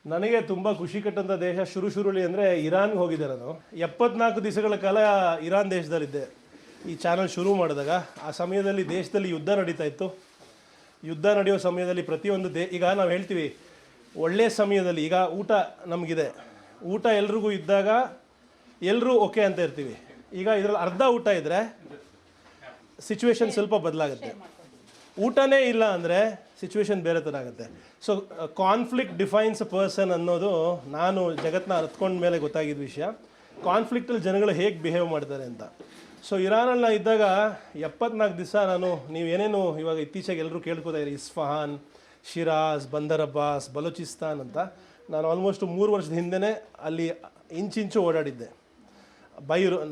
ನನಗೆ ತುಂಬ ಖುಷಿ ಕಟ್ಟಂಥ ದೇಶ ಶುರುಲಿ ಅಂದರೆ ಇರಾನ್ಗೆ ಹೋಗಿದ್ದೆ ನಾನು. 74 ದಿವಸಗಳ ಕಾಲ ಇರಾನ್ ದೇಶದಲ್ಲಿದ್ದೆ. ಈ ಚಾನಲ್ ಶುರು ಮಾಡಿದಾಗ ಆ ಸಮಯದಲ್ಲಿ ದೇಶದಲ್ಲಿ ಯುದ್ಧ ನಡೀತಾ ಇತ್ತು. ಯುದ್ಧ ನಡೆಯೋ ಸಮಯದಲ್ಲಿ ಪ್ರತಿಯೊಂದು ಈಗ ನಾವು ಹೇಳ್ತೀವಿ ಒಳ್ಳೆಯ ಸಮಯದಲ್ಲಿ, ಈಗ ಊಟ ನಮಗಿದೆ, ಊಟ ಎಲ್ರಿಗೂ ಇದ್ದಾಗ ಎಲ್ಲರೂ ಓಕೆ ಅಂತ ಇರ್ತೀವಿ. ಈಗ ಇದರಲ್ಲಿ ಅರ್ಧ ಊಟ ಇದ್ದರೆ ಸಿಚುವೇಶನ್ ಸ್ವಲ್ಪ ಬದಲಾಗುತ್ತೆ. ಊಟನೇ ಇಲ್ಲ ಅಂದರೆ ಸಿಚುವೇಶನ್ ಬೇರೆ ಥರ ಆಗುತ್ತೆ. So conflict defines a person ಅನ್ನೋದು ನಾನು ಜಗತ್ತನ್ನ ಹತ್ಕೊಂಡ ಮೇಲೆ ಗೊತ್ತಾಗಿದ್ದ ವಿಷಯ. ಕಾನ್ಫ್ಲಿಕ್ಟಲ್ಲಿ ಜನಗಳು ಹೇಗೆ ಬಿಹೇವ್ ಮಾಡ್ತಾರೆ ಅಂತ. ಸೊ ಇರಾನಲ್ಲಿ ನಾನು ಇದ್ದಾಗ 74 ದಿವಸ ನಾನು, ನೀವು ಏನೇನು ಇವಾಗ ಇತ್ತೀಚೆಗೆ ಎಲ್ಲರೂ ಕೇಳ್ಕೊತಾ ಇರಿ, ಇಸ್ಫಹಾನ್, ಶಿರಾಜ್, ಬಂದರ್ ಅಬ್ಬಾಸ್, ಬಲೂಚಿಸ್ತಾನ್ ಅಂತ, ನಾನು ಆಲ್ಮೋಸ್ಟ್ 3 ವರ್ಷದ ಹಿಂದೆಯೇ ಅಲ್ಲಿ ಇಂಚಿಂಚು ಓಡಾಡಿದ್ದೆ.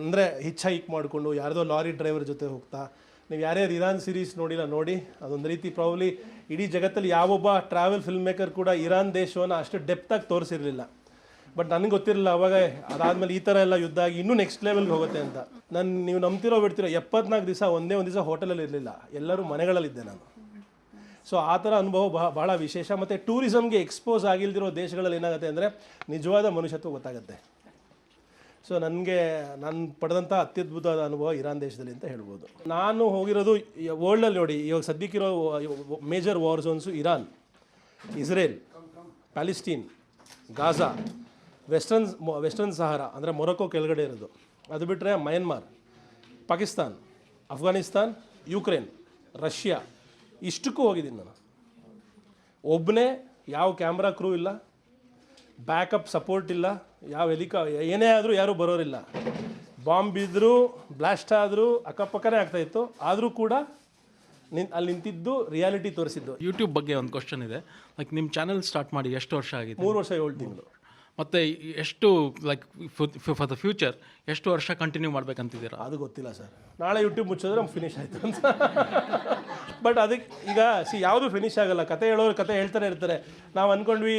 ಅಂದರೆ ಹಿಚ್ ಹೈಕ್ ಮಾಡಿಕೊಂಡು ಯಾರ್ದೋ ಲಾರಿ ಡ್ರೈವರ್ ಜೊತೆ ಹೋಗ್ತಾ. ನೀವು ಯಾರ್ಯಾರು ಇರಾನ್ ಸೀರೀಸ್ ನೋಡಿಲ್ಲ ನೋಡಿ, ಅದೊಂದು ರೀತಿ ಪ್ರಾಬ್ಲಿ ಇಡೀ ಜಗತ್ತಲ್ಲಿ ಯಾವೊಬ್ಬ ಟ್ರಾವೆಲ್ ಫಿಲ್ಮ್ ಮೇಕರ್ ಕೂಡ ಇರಾನ್ ದೇಶವನ್ನು ಅಷ್ಟು ಡೆಪ್ತಾಗಿ ತೋರಿಸಿರಲಿಲ್ಲ. ಬಟ್ ನನಗೆ ಗೊತ್ತಿರಲಿಲ್ಲ ಅವಾಗ, ಅದಾದಮೇಲೆ ಈ ಥರ ಎಲ್ಲ ಯುದ್ಧ ಆಗಿ ಇನ್ನೂ ನೆಕ್ಸ್ಟ್ ಲೆವೆಲ್ಗೆ ಹೋಗುತ್ತೆ ಅಂತ. ನೀವು ನಂಬ್ತಿರೋ ಬಿಡ್ತಿರೋ 74 ದಿವಸ ಒಂದೇ ಒಂದು ದಿವಸ ಹೋಟೆಲಲ್ಲಿ ಇರಲಿಲ್ಲ, ಎಲ್ಲರೂ ಮನೆಗಳಲ್ಲಿದ್ದೆ ನಾನು. ಸೊ ಆ ಥರ ಅನುಭವ ಭಾಳ ವಿಶೇಷ. ಮತ್ತು ಟೂರಿಸಮ್ಗೆ ಎಕ್ಸ್ಪೋಸ್ ಆಗಿಲ್ದಿರೋ ದೇಶಗಳಲ್ಲಿ ಏನಾಗುತ್ತೆ ಅಂದರೆ ನಿಜವಾದ ಮನುಷ್ಯತ್ವ ಗೊತ್ತಾಗುತ್ತೆ. ಸೊ ನಾನು ಪಡೆದಂಥ ಅತ್ಯದ್ಭುತವಾದ ಅನುಭವ ಇರಾನ್ ದೇಶದಲ್ಲಿ ಅಂತ ಹೇಳ್ಬೋದು. ನಾನು ಹೋಗಿರೋದು ವರ್ಲ್ಡಲ್ಲಿ ನೋಡಿ, ಇವಾಗ ಸದ್ಯಕ್ಕಿರೋ major war zones Iran, Israel, Palestine, Gaza, Western Sahara ಅಂದರೆ ಮೊರೊಕೊ ಕೆಳಗಡೆ ಇರೋದು, ಅದು ಬಿಟ್ಟರೆ Myanmar, Pakistan, Afghanistan, Ukraine, Russia, ಇಷ್ಟಕ್ಕೂ ಹೋಗಿದ್ದೀನಿ ನಾನು. ಒಬ್ಬನೇ, ಯಾವ ಕ್ಯಾಮ್ರಾ ಕ್ರೂ ಇಲ್ಲ, ಬ್ಯಾಕಪ್ ಸಪೋರ್ಟ್ ಇಲ್ಲ, ಯಾವ ಏನೇ ಆದರೂ ಯಾರೂ ಬರೋರಿಲ್ಲ. ಬಾಂಬ್ ಬಿದ್ದರೂ, ಬ್ಲಾಸ್ಟ್ ಆದರೂ ಅಕ್ಕಪಕ್ಕನೇ ಆಗ್ತಾಯಿತ್ತು. ಆದರೂ ಕೂಡ ಅಲ್ಲಿ ನಿಂತಿದ್ದು ರಿಯಾಲಿಟಿ ತೋರಿಸಿದ್ದು. ಯೂಟ್ಯೂಬ್ ಬಗ್ಗೆ ಒಂದು ಕ್ವಶನ್ ಇದೆ. ಲೈಕ್ ನಿಮ್ಮ ಚಾನಲ್ ಸ್ಟಾರ್ಟ್ ಮಾಡಿ ಎಷ್ಟು ವರ್ಷ ಆಗಿದೆ? 3 ವರ್ಷ 7 ತಿಂಗಳು. ಮತ್ತು ಎಷ್ಟು ಲೈಕ್ ಫಾರ್ ದ ಫ್ಯೂಚರ್ ಎಷ್ಟು ವರ್ಷ ಕಂಟಿನ್ಯೂ ಮಾಡ್ಬೇಕಂತಿದ್ದೀರಾ? ಅದು ಗೊತ್ತಿಲ್ಲ ಸರ್. ನಾಳೆ ಯೂಟ್ಯೂಬ್ ಮುಚ್ಚಿದ್ರೆ ನಮ್ಗೆ ಫಿನಿಶ್ ಆಯಿತು ಅಂತ. ಬಟ್ ಅದಕ್ಕೆ ಈಗ ಯಾವುದೂ ಫಿನಿಶ್ ಆಗೋಲ್ಲ. ಕತೆ ಹೇಳೋರು ಕತೆ ಹೇಳ್ತಾನೆ ಇರ್ತಾರೆ. ನಾವು ಅಂದ್ಕೊಂಡ್ವಿ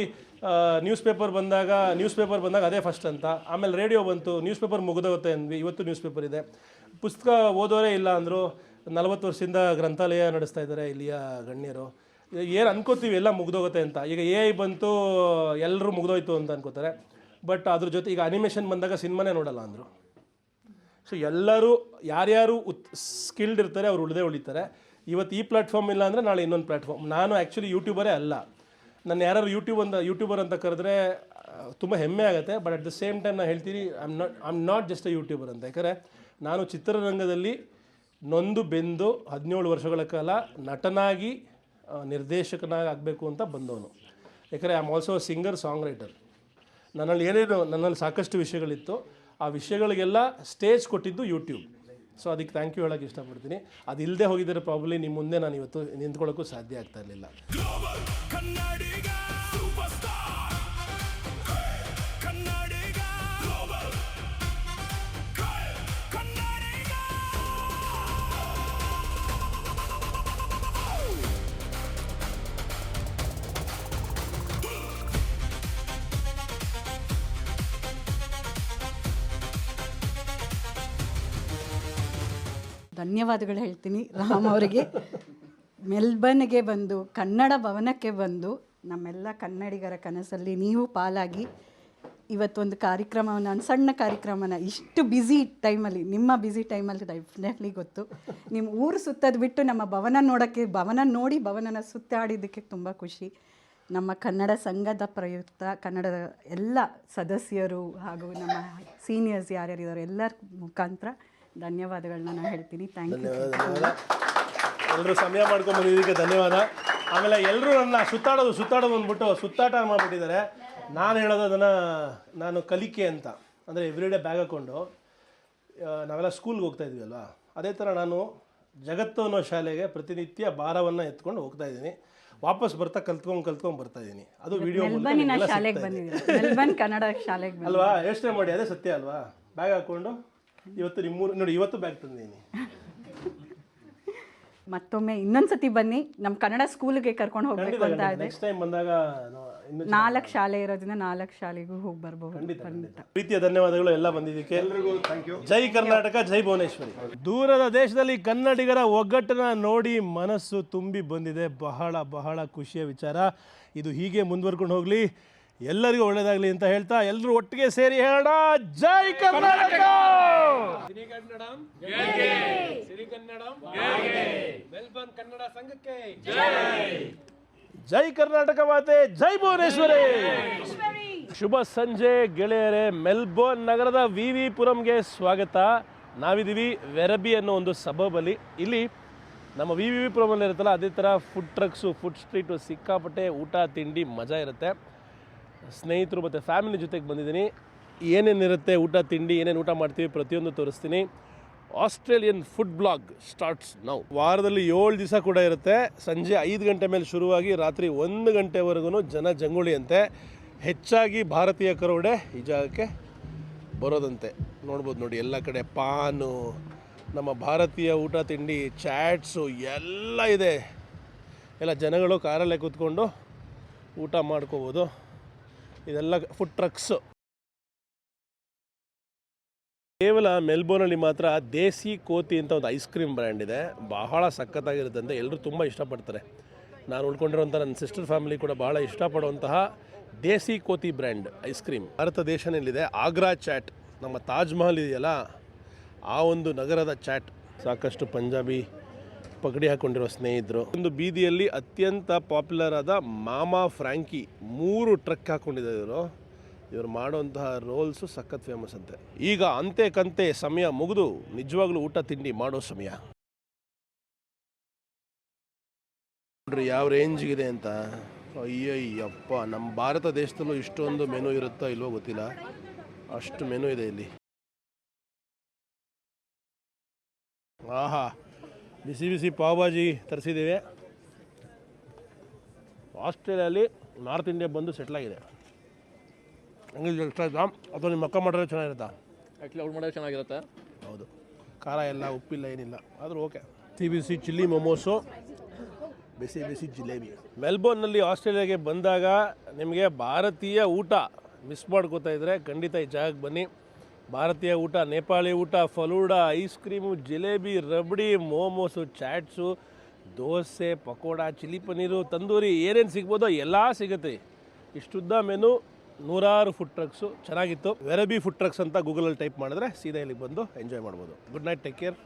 ನ್ಯೂಸ್ ಪೇಪರ್ ಬಂದಾಗ ಅದೇ ಫಸ್ಟ್ ಅಂತ. ಆಮೇಲೆ ರೇಡಿಯೋ ಬಂತು, ನ್ಯೂಸ್ ಪೇಪರ್ ಮುಗಿದೋಗುತ್ತೆ ಅಂದ್ವಿ. ಇವತ್ತು ನ್ಯೂಸ್ ಪೇಪರ್ ಇದೆ. ಪುಸ್ತಕ ಓದೋರೇ ಇಲ್ಲ ಅಂದರು. 40 ವರ್ಷದಿಂದ ಗ್ರಂಥಾಲಯ ನಡೆಸ್ತಾ ಇದ್ದಾರೆ ಇಲ್ಲಿಯ ಗಣ್ಯರು. ಏನು ಅನ್ಕೋತೀವಿ ಎಲ್ಲ ಮುಗ್ದೋಗುತ್ತೆ ಅಂತ. ಈಗ AI ಬಂತು, ಎಲ್ಲರೂ ಮುಗ್ದೋಯ್ತು ಅಂತ ಅನ್ಕೋತಾರೆ. ಬಟ್ ಅದ್ರ ಜೊತೆ ಈಗ ಅನಿಮೇಷನ್ ಬಂದಾಗ ಸಿನಿಮಾನೇ ನೋಡಲ್ಲ ಅಂದರು. ಸೊ ಎಲ್ಲರೂ ಯಾರ್ಯಾರು ಸ್ಕಿಲ್ಡ್ ಇರ್ತಾರೆ ಅವ್ರು ಉಳಿತಾರೆ. ಇವತ್ತು ಈ ಪ್ಲ್ಯಾಟ್ಫಾರ್ಮ್ ಇಲ್ಲ ಅಂದರೆ ನಾಳೆ ಇನ್ನೊಂದು ಪ್ಲ್ಯಾಟ್ಫಾರ್ಮ್. ನಾನು ಆ್ಯಕ್ಚುಲಿ ಯೂಟ್ಯೂಬರೇ ಅಲ್ಲ. ನಾನು ಯಾರು ಯೂಟ್ಯೂಬರ್ ಅಂತ ಕರೆದ್ರೆ ತುಂಬ ಹೆಮ್ಮೆ ಆಗುತ್ತೆ. But at the same time ನಾನು ಹೇಳ್ತೀನಿ, I am not just a YouTuber ಅಂತ. ಯಾಕಂದರೆ ನಾನು ಚಿತ್ರರಂಗದಲ್ಲಿ ನೊಂದು ಬೆಂದು 17 ವರ್ಷಗಳ ಕಾಲ ನಟನಾಗಿ ನಿರ್ದೇಶಕನಾಗಿ ಆಗಬೇಕು ಅಂತ ಬಂದವನು. ಯಾಕಂದರೆ I am also singer, song writer. ನನ್ನಲ್ಲಿ ಸಾಕಷ್ಟು ವಿಷಯಗಳಿತ್ತು. ಆ ವಿಷಯಗಳಿಗೆಲ್ಲ ಸ್ಟೇಜ್ ಕೊಟ್ಟಿದ್ದು ಯೂಟ್ಯೂಬ್. ಸೊ ಅದಕ್ಕೆ ಥ್ಯಾಂಕ್ ಯು ಹೇಳೋಕ್ಕೆ ಇಷ್ಟಪಡ್ತೀನಿ. ಅದು ಇಲ್ಲದೆ ಹೋಗಿದ್ದರೆ ಪ್ರಾಬ್ಲಿ ನಿಮ್ಮ ಮುಂದೆ ನಾನು ಇವತ್ತು ನಿಂತ್ಕೊಳ್ಳೋಕ್ಕೂ ಸಾಧ್ಯ ಆಗ್ತಾ ಇರಲಿಲ್ಲ. ಧನ್ಯವಾದಗಳು ಹೇಳ್ತೀನಿ ರಾಮ್ ಅವರಿಗೆ. ಮೆಲ್ಬರ್ನ್ಗೆ ಬಂದು ಕನ್ನಡ ಭವನಕ್ಕೆ ಬಂದು ನಮ್ಮೆಲ್ಲ ಕನ್ನಡಿಗರ ಕನಸಲ್ಲಿ ನೀವು ಪಾಲಾಗಿ ಇವತ್ತೊಂದು ಕಾರ್ಯಕ್ರಮವನ್ನು, ಒಂದು ಸಣ್ಣ ಕಾರ್ಯಕ್ರಮನ ಇಷ್ಟು ಬ್ಯುಸಿ ಟೈಮಲ್ಲಿ, ನಿಮ್ಮ ಬ್ಯುಸಿ ಟೈಮಲ್ಲಿ ಡೆಫಿನೆಟ್ಲಿ ಗೊತ್ತು, ನಿಮ್ಮ ಊರು ಸುತ್ತೋದು ಬಿಟ್ಟು ನಮ್ಮ ಭವನ ನೋಡೋಕ್ಕೆ, ಭವನ ನೋಡಿ ಭವನನ ಸುತ್ತಾಡಿದ್ದಕ್ಕೆ ತುಂಬ ಖುಷಿ. ನಮ್ಮ ಕನ್ನಡ ಸಂಘದ ಪ್ರಯುಕ್ತ ಕನ್ನಡದ ಎಲ್ಲ ಸದಸ್ಯರು ಹಾಗೂ ನಮ್ಮ ಸೀನಿಯರ್ಸ್ ಯಾರ್ಯಾರಿದ್ದಾರೆ ಎಲ್ಲರ ಮುಖಾಂತರ ಧನ್ಯವಾದಗಳನ್ನ ನಾನು ಹೇಳ್ತೀನಿ. Thank you. ಎಲ್ಲರೂ ಸಮಯ ಮಾಡ್ಕೊಂಡು ಬಂದಿದ್ದಕ್ಕೆ ಧನ್ಯವಾದ. ಆಮೇಲೆ ಎಲ್ಲರೂ ನನ್ನ ಸುತ್ತಾಡೋದು ಅಂದ್ಬಿಟ್ಟು ಸುತ್ತಾಟ ಮಾಡಿಬಿಟ್ಟಿದ್ದಾರೆ. ನಾನು ಹೇಳೋದು ಅದನ್ನು ನಾನು ಕಲಿಕೆ ಅಂತ, ಅಂದರೆ ಎವ್ರಿಡೇ ಬ್ಯಾಗ್ ಹಾಕ್ಕೊಂಡು ನಾವೆಲ್ಲ ಸ್ಕೂಲ್ಗೆ ಹೋಗ್ತಾ ಇದ್ವಿ ಅಲ್ವಾ, ಅದೇ ಥರ ನಾನು ಜಗತ್ತು ಅನ್ನೋ ಶಾಲೆಗೆ ಪ್ರತಿನಿತ್ಯ ಭಾರವನ್ನು ಎತ್ಕೊಂಡು ಹೋಗ್ತಾ ಇದ್ದೀನಿ. ವಾಪಸ್ ಬರ್ತಾ ಕಲ್ತ್ಕೊಂಡು ಬರ್ತಾ ಇದ್ದೀನಿ. ಅದು ವಿಡಿಯೋ ಶಾಲೆಗೆ ಬಂದಿದ್ದೀನಿ, ಮೆಲ್ಬರ್ನ್ ಕನ್ನಡ ಶಾಲೆಗೆ ಅಲ್ವಾ. ಯೋಚನೆ ಮಾಡಿ, ಅದೇ ಸತ್ಯ ಅಲ್ವಾ. ಬ್ಯಾಗ್ ಹಾಕ್ಕೊಂಡು ಇವತ್ತು ನಿಮ್ಮೂರು ನೋಡಿ, ಇವತ್ತು ಬ್ಯಾಗ್ ತಂದಿದ್ದೀನಿ. ಮತ್ತೊಮ್ಮೆ ಇನ್ನೊಂದ್ಸತಿ ಬನ್ನಿ, ನಮ್ಮ ಕನ್ನಡ ಸ್ಕೂಲ್ಗೆ ಕರ್ಕೊಂಡು ಹೋಗ್ಬೇಕು ಅಂತ ಇದೆ. ನೆಕ್ಸ್ಟ್ ಟೈಮ್ ಬಂದಾಗ 4 ಶಾಲೆ ಇರೋದ್ರಿಂದ 4 ಶಾಲೆಗೂ ಹೋಗಿ ಬರ್ಬೋದು. ಪ್ರೀತಿಯ ಧನ್ಯವಾದಗಳು ಎಲ್ಲ ಬಂದಿದ್ದಕ್ಕೆ. ಎಲ್ರಿಗೂ ಥ್ಯಾಂಕ್ ಯು. ಜೈ ಕರ್ನಾಟಕ, ಜೈ ಭುವನೇಶ್ವರಿ. ದೂರದ ದೇಶದಲ್ಲಿ ಕನ್ನಡಿಗರ ಒಗ್ಗಟ್ಟನ್ನ ನೋಡಿ ಮನಸ್ಸು ತುಂಬಿ ಬಂದಿದೆ. ಬಹಳ ಬಹಳ ಖುಷಿಯ ವಿಚಾರ. ಇದು ಹೀಗೆ ಮುಂದುವರ್ಕೊಂಡು ಹೋಗಲಿ, ಎಲ್ಲರಿಗೂ ಒಳ್ಳೇದಾಗಲಿ ಅಂತ ಹೇಳ್ತಾ ಎಲ್ಲರೂ ಒಟ್ಟಿಗೆ ಸೇರಿ ಹೇಳೋಣ, ಜೈ ಕರ್ನಾಟಕ. ಮೆಲ್ಬರ್ನ್ ಕನ್ನಡ ಸಂಘಕ್ಕೆ ಜೈ ಕರ್ನಾಟಕ ಮಾತೆ, ಜೈ ಭುವನೇಶ್ವರಿ. ಶುಭ ಸಂಜೆ ಗೆಳೆಯರೇ. ಮೆಲ್ಬೋರ್ನ್ ನಗರದ ವಿ ಪುರಂಗೆ ಸ್ವಾಗತ. ನಾವಿದ್ದೀವಿ ವೆರಬಿ ಅನ್ನೋ ಒಂದು ಸಬಬಲ್ಲಿ. ಇಲ್ಲಿ ನಮ್ಮ ವಿ ಪುರಮಲ್ಲಿ ಇರುತ್ತಲ್ಲ, ಅದೇ ಥರ ಫುಡ್ ಟ್ರಕ್ಸು, ಫುಡ್ ಸ್ಟ್ರೀಟು, ಸಿಕ್ಕಾಪಟ್ಟೆ ಊಟ ತಿಂಡಿ ಮಜಾ ಇರುತ್ತೆ. ಸ್ನೇಹಿತರು ಮತ್ತು ಫ್ಯಾಮಿಲಿ ಜೊತೆಗೆ ಬಂದಿದ್ದೀನಿ. ಏನೇನಿರುತ್ತೆ ಊಟ ತಿಂಡಿ, ಏನೇನು ಊಟ ಮಾಡ್ತೀವಿ ಪ್ರತಿಯೊಂದು ತೋರಿಸ್ತೀನಿ. Australian food blog starts now. ವಾರದಲ್ಲಿ 7 ದಿವಸ ಕೂಡ ಇರುತ್ತೆ. ಸಂಜೆ 5 ಗಂಟೆ ಮೇಲೆ ಶುರುವಾಗಿ ರಾತ್ರಿ 1 ಗಂಟೆವರೆಗೂ ಜಂಗುಳಿ ಅಂತೆ. ಹೆಚ್ಚಾಗಿ ಭಾರತೀಯ ಕರೋಡೆ ಈ ಜಾಗಕ್ಕೆ ಬರೋದಂತೆ. ನೋಡ್ಬೋದು ನೋಡಿ, ಎಲ್ಲ ಕಡೆ ಪಾನು, ನಮ್ಮ ಭಾರತೀಯ ಊಟ ತಿಂಡಿ, ಚಾಟ್ಸು ಎಲ್ಲ ಇದೆ. ಎಲ್ಲ ಜನಗಳು ಕಾರಲ್ಲೇ ಕೂತ್ಕೊಂಡು ಊಟ ಮಾಡ್ಕೋಬೋದು. ಇದೆಲ್ಲ ಫುಡ್ ಟ್ರಕ್ಸು. ಕೇವಲ ಮೆಲ್ಬೋರ್ನಲ್ಲಿ ಮಾತ್ರ ದೇಸಿ ಕೋತಿ ಅಂತ ಒಂದು ಐಸ್ ಕ್ರೀಮ್ ಬ್ರ್ಯಾಂಡ್ ಇದೆ. ಬಹಳ ಸಖತ್ತಾಗಿರುತ್ತೆ ಅಂತ ಎಲ್ಲರೂ ತುಂಬ ಇಷ್ಟಪಡ್ತಾರೆ. ನಾನು ಉಳ್ಕೊಂಡಿರೋಂಥ ನನ್ನ ಸಿಸ್ಟರ್ ಫ್ಯಾಮಿಲಿ ಕೂಡ ಬಹಳ ಇಷ್ಟಪಡುವಂತಹ ದೇಸಿ ಕೋತಿ ಬ್ರ್ಯಾಂಡ್ ಐಸ್ ಕ್ರೀಮ್ ಭಾರತ ದೇಶದಲ್ಲಿದೆ. ಆಗ್ರಾ ಚಾಟ್, ನಮ್ಮ ತಾಜ್ ಮಹಲ್ ಇದೆಯಲ್ಲ ಆ ಒಂದು ನಗರದ ಚಾಟ್. ಸಾಕಷ್ಟು ಪಂಜಾಬಿ ಪಗಡಿ ಹಾಕ್ಕೊಂಡಿರೋ ಸ್ನೇಹಿತರು. ಒಂದು ಬೀದಿಯಲ್ಲಿ ಅತ್ಯಂತ ಪಾಪ್ಯುಲರ್ ಆದ ಮಾಮಾ ಫ್ರ್ಯಾಂಕಿ 3 ಟ್ರಕ್ ಹಾಕ್ಕೊಂಡಿದ್ದಾರೆ. ಇವರು ಮಾಡುವಂತಹ ರೋಲ್ಸು ಸಖತ್ ಫೇಮಸ್ ಅಂತೆ. ಈಗ ಅಂತೆ ಕಂತೆ ಸಮಯ ಮುಗಿದು ನಿಜವಾಗ್ಲೂ ಊಟ ತಿಂಡಿ ಮಾಡೋ ಸಮಯ. ನೋಡ್ರಿ ಯಾವ ರೇಂಜ್ಗಿದೆ ಅಂತ. ಅಯ್ಯಯ್ಯಪ್ಪ, ನಮ್ಮ ಭಾರತ ದೇಶದಲ್ಲೂ ಇಷ್ಟೊಂದು ಮೆನು ಇರುತ್ತೋ ಇಲ್ವೋ ಗೊತ್ತಿಲ್ಲ, ಅಷ್ಟು ಮೆನು ಇದೆ ಇಲ್ಲಿ. ಆಹಾ, ಬಿಸಿ ಬಿಸಿ ಪಾವ್ ಭಾಜಿ ತರಿಸಿದ್ದೀವಿ. ಆಸ್ಟ್ರೇಲಿಯಲ್ಲಿ ನಾರ್ತ್ ಇಂಡಿಯಾ ಬಂದು ಸೆಟ್ಲಾಗಿದೆ. ಹಂಗೆ ಇಷ್ಟ ಆಯ್ತಾ ಅಥವಾ ನಿಮ್ಮ ಅಕ್ಕ ಮಾಡಿದ್ರೆ ಚೆನ್ನಾಗಿರುತ್ತಾ? ಆ್ಯಕ್ಚುಲಿ ಅವ್ರು ಮಾಡೋದು ಚೆನ್ನಾಗಿರುತ್ತೆ. ಹೌದು, ಖಾರ ಎಲ್ಲ ಉಪ್ಪಿಲ್ಲ ಏನಿಲ್ಲ, ಆದರೂ ಓಕೆ. ಬಿಸಿ ಚಿಲ್ಲಿ ಮೊಮೋಸು, ಬಿಸಿ ಬಿಸಿ ಜಿಲೇಬಿ. ಮೆಲ್ಬೋರ್ನ್ನಲ್ಲಿ ಆಸ್ಟ್ರೇಲಿಯಾಗೆ ಬಂದಾಗ ನಿಮಗೆ ಭಾರತೀಯ ಊಟ ಮಿಸ್ ಮಾಡ್ಕೋತಾ ಇದ್ದರೆ ಖಂಡಿತ ಈ ಜಾಗಕ್ಕೆ ಬನ್ನಿ. ಭಾರತೀಯ ಊಟ, ನೇಪಾಳಿ ಊಟ, falooda, ice cream, jalebi, rabri, momos, chaats, dosa, pakoda, chilli paneer, tandoori, ಏನೇನು ಸಿಗ್ಬೋದೋ ಎಲ್ಲ ಸಿಗುತ್ತೆ. ಇಷ್ಟುದ್ದ ಮೆನು, 100 ಫುಡ್ ಟ್ರಕ್ಸು. ಚೆನ್ನಾಗಿತ್ತು. ವೆರಬಿ ಫುಡ್ ಟ್ರಕ್ಸ್ ಅಂತ ಗೂಗಲಲ್ಲಿ ಟೈಪ್ ಮಾಡಿದ್ರೆ ಸೀದಾ ಇಲ್ಲಿಗೆ ಬಂದು ಎಂಜಾಯ್ ಮಾಡ್ಬೋದು. Good night, take care.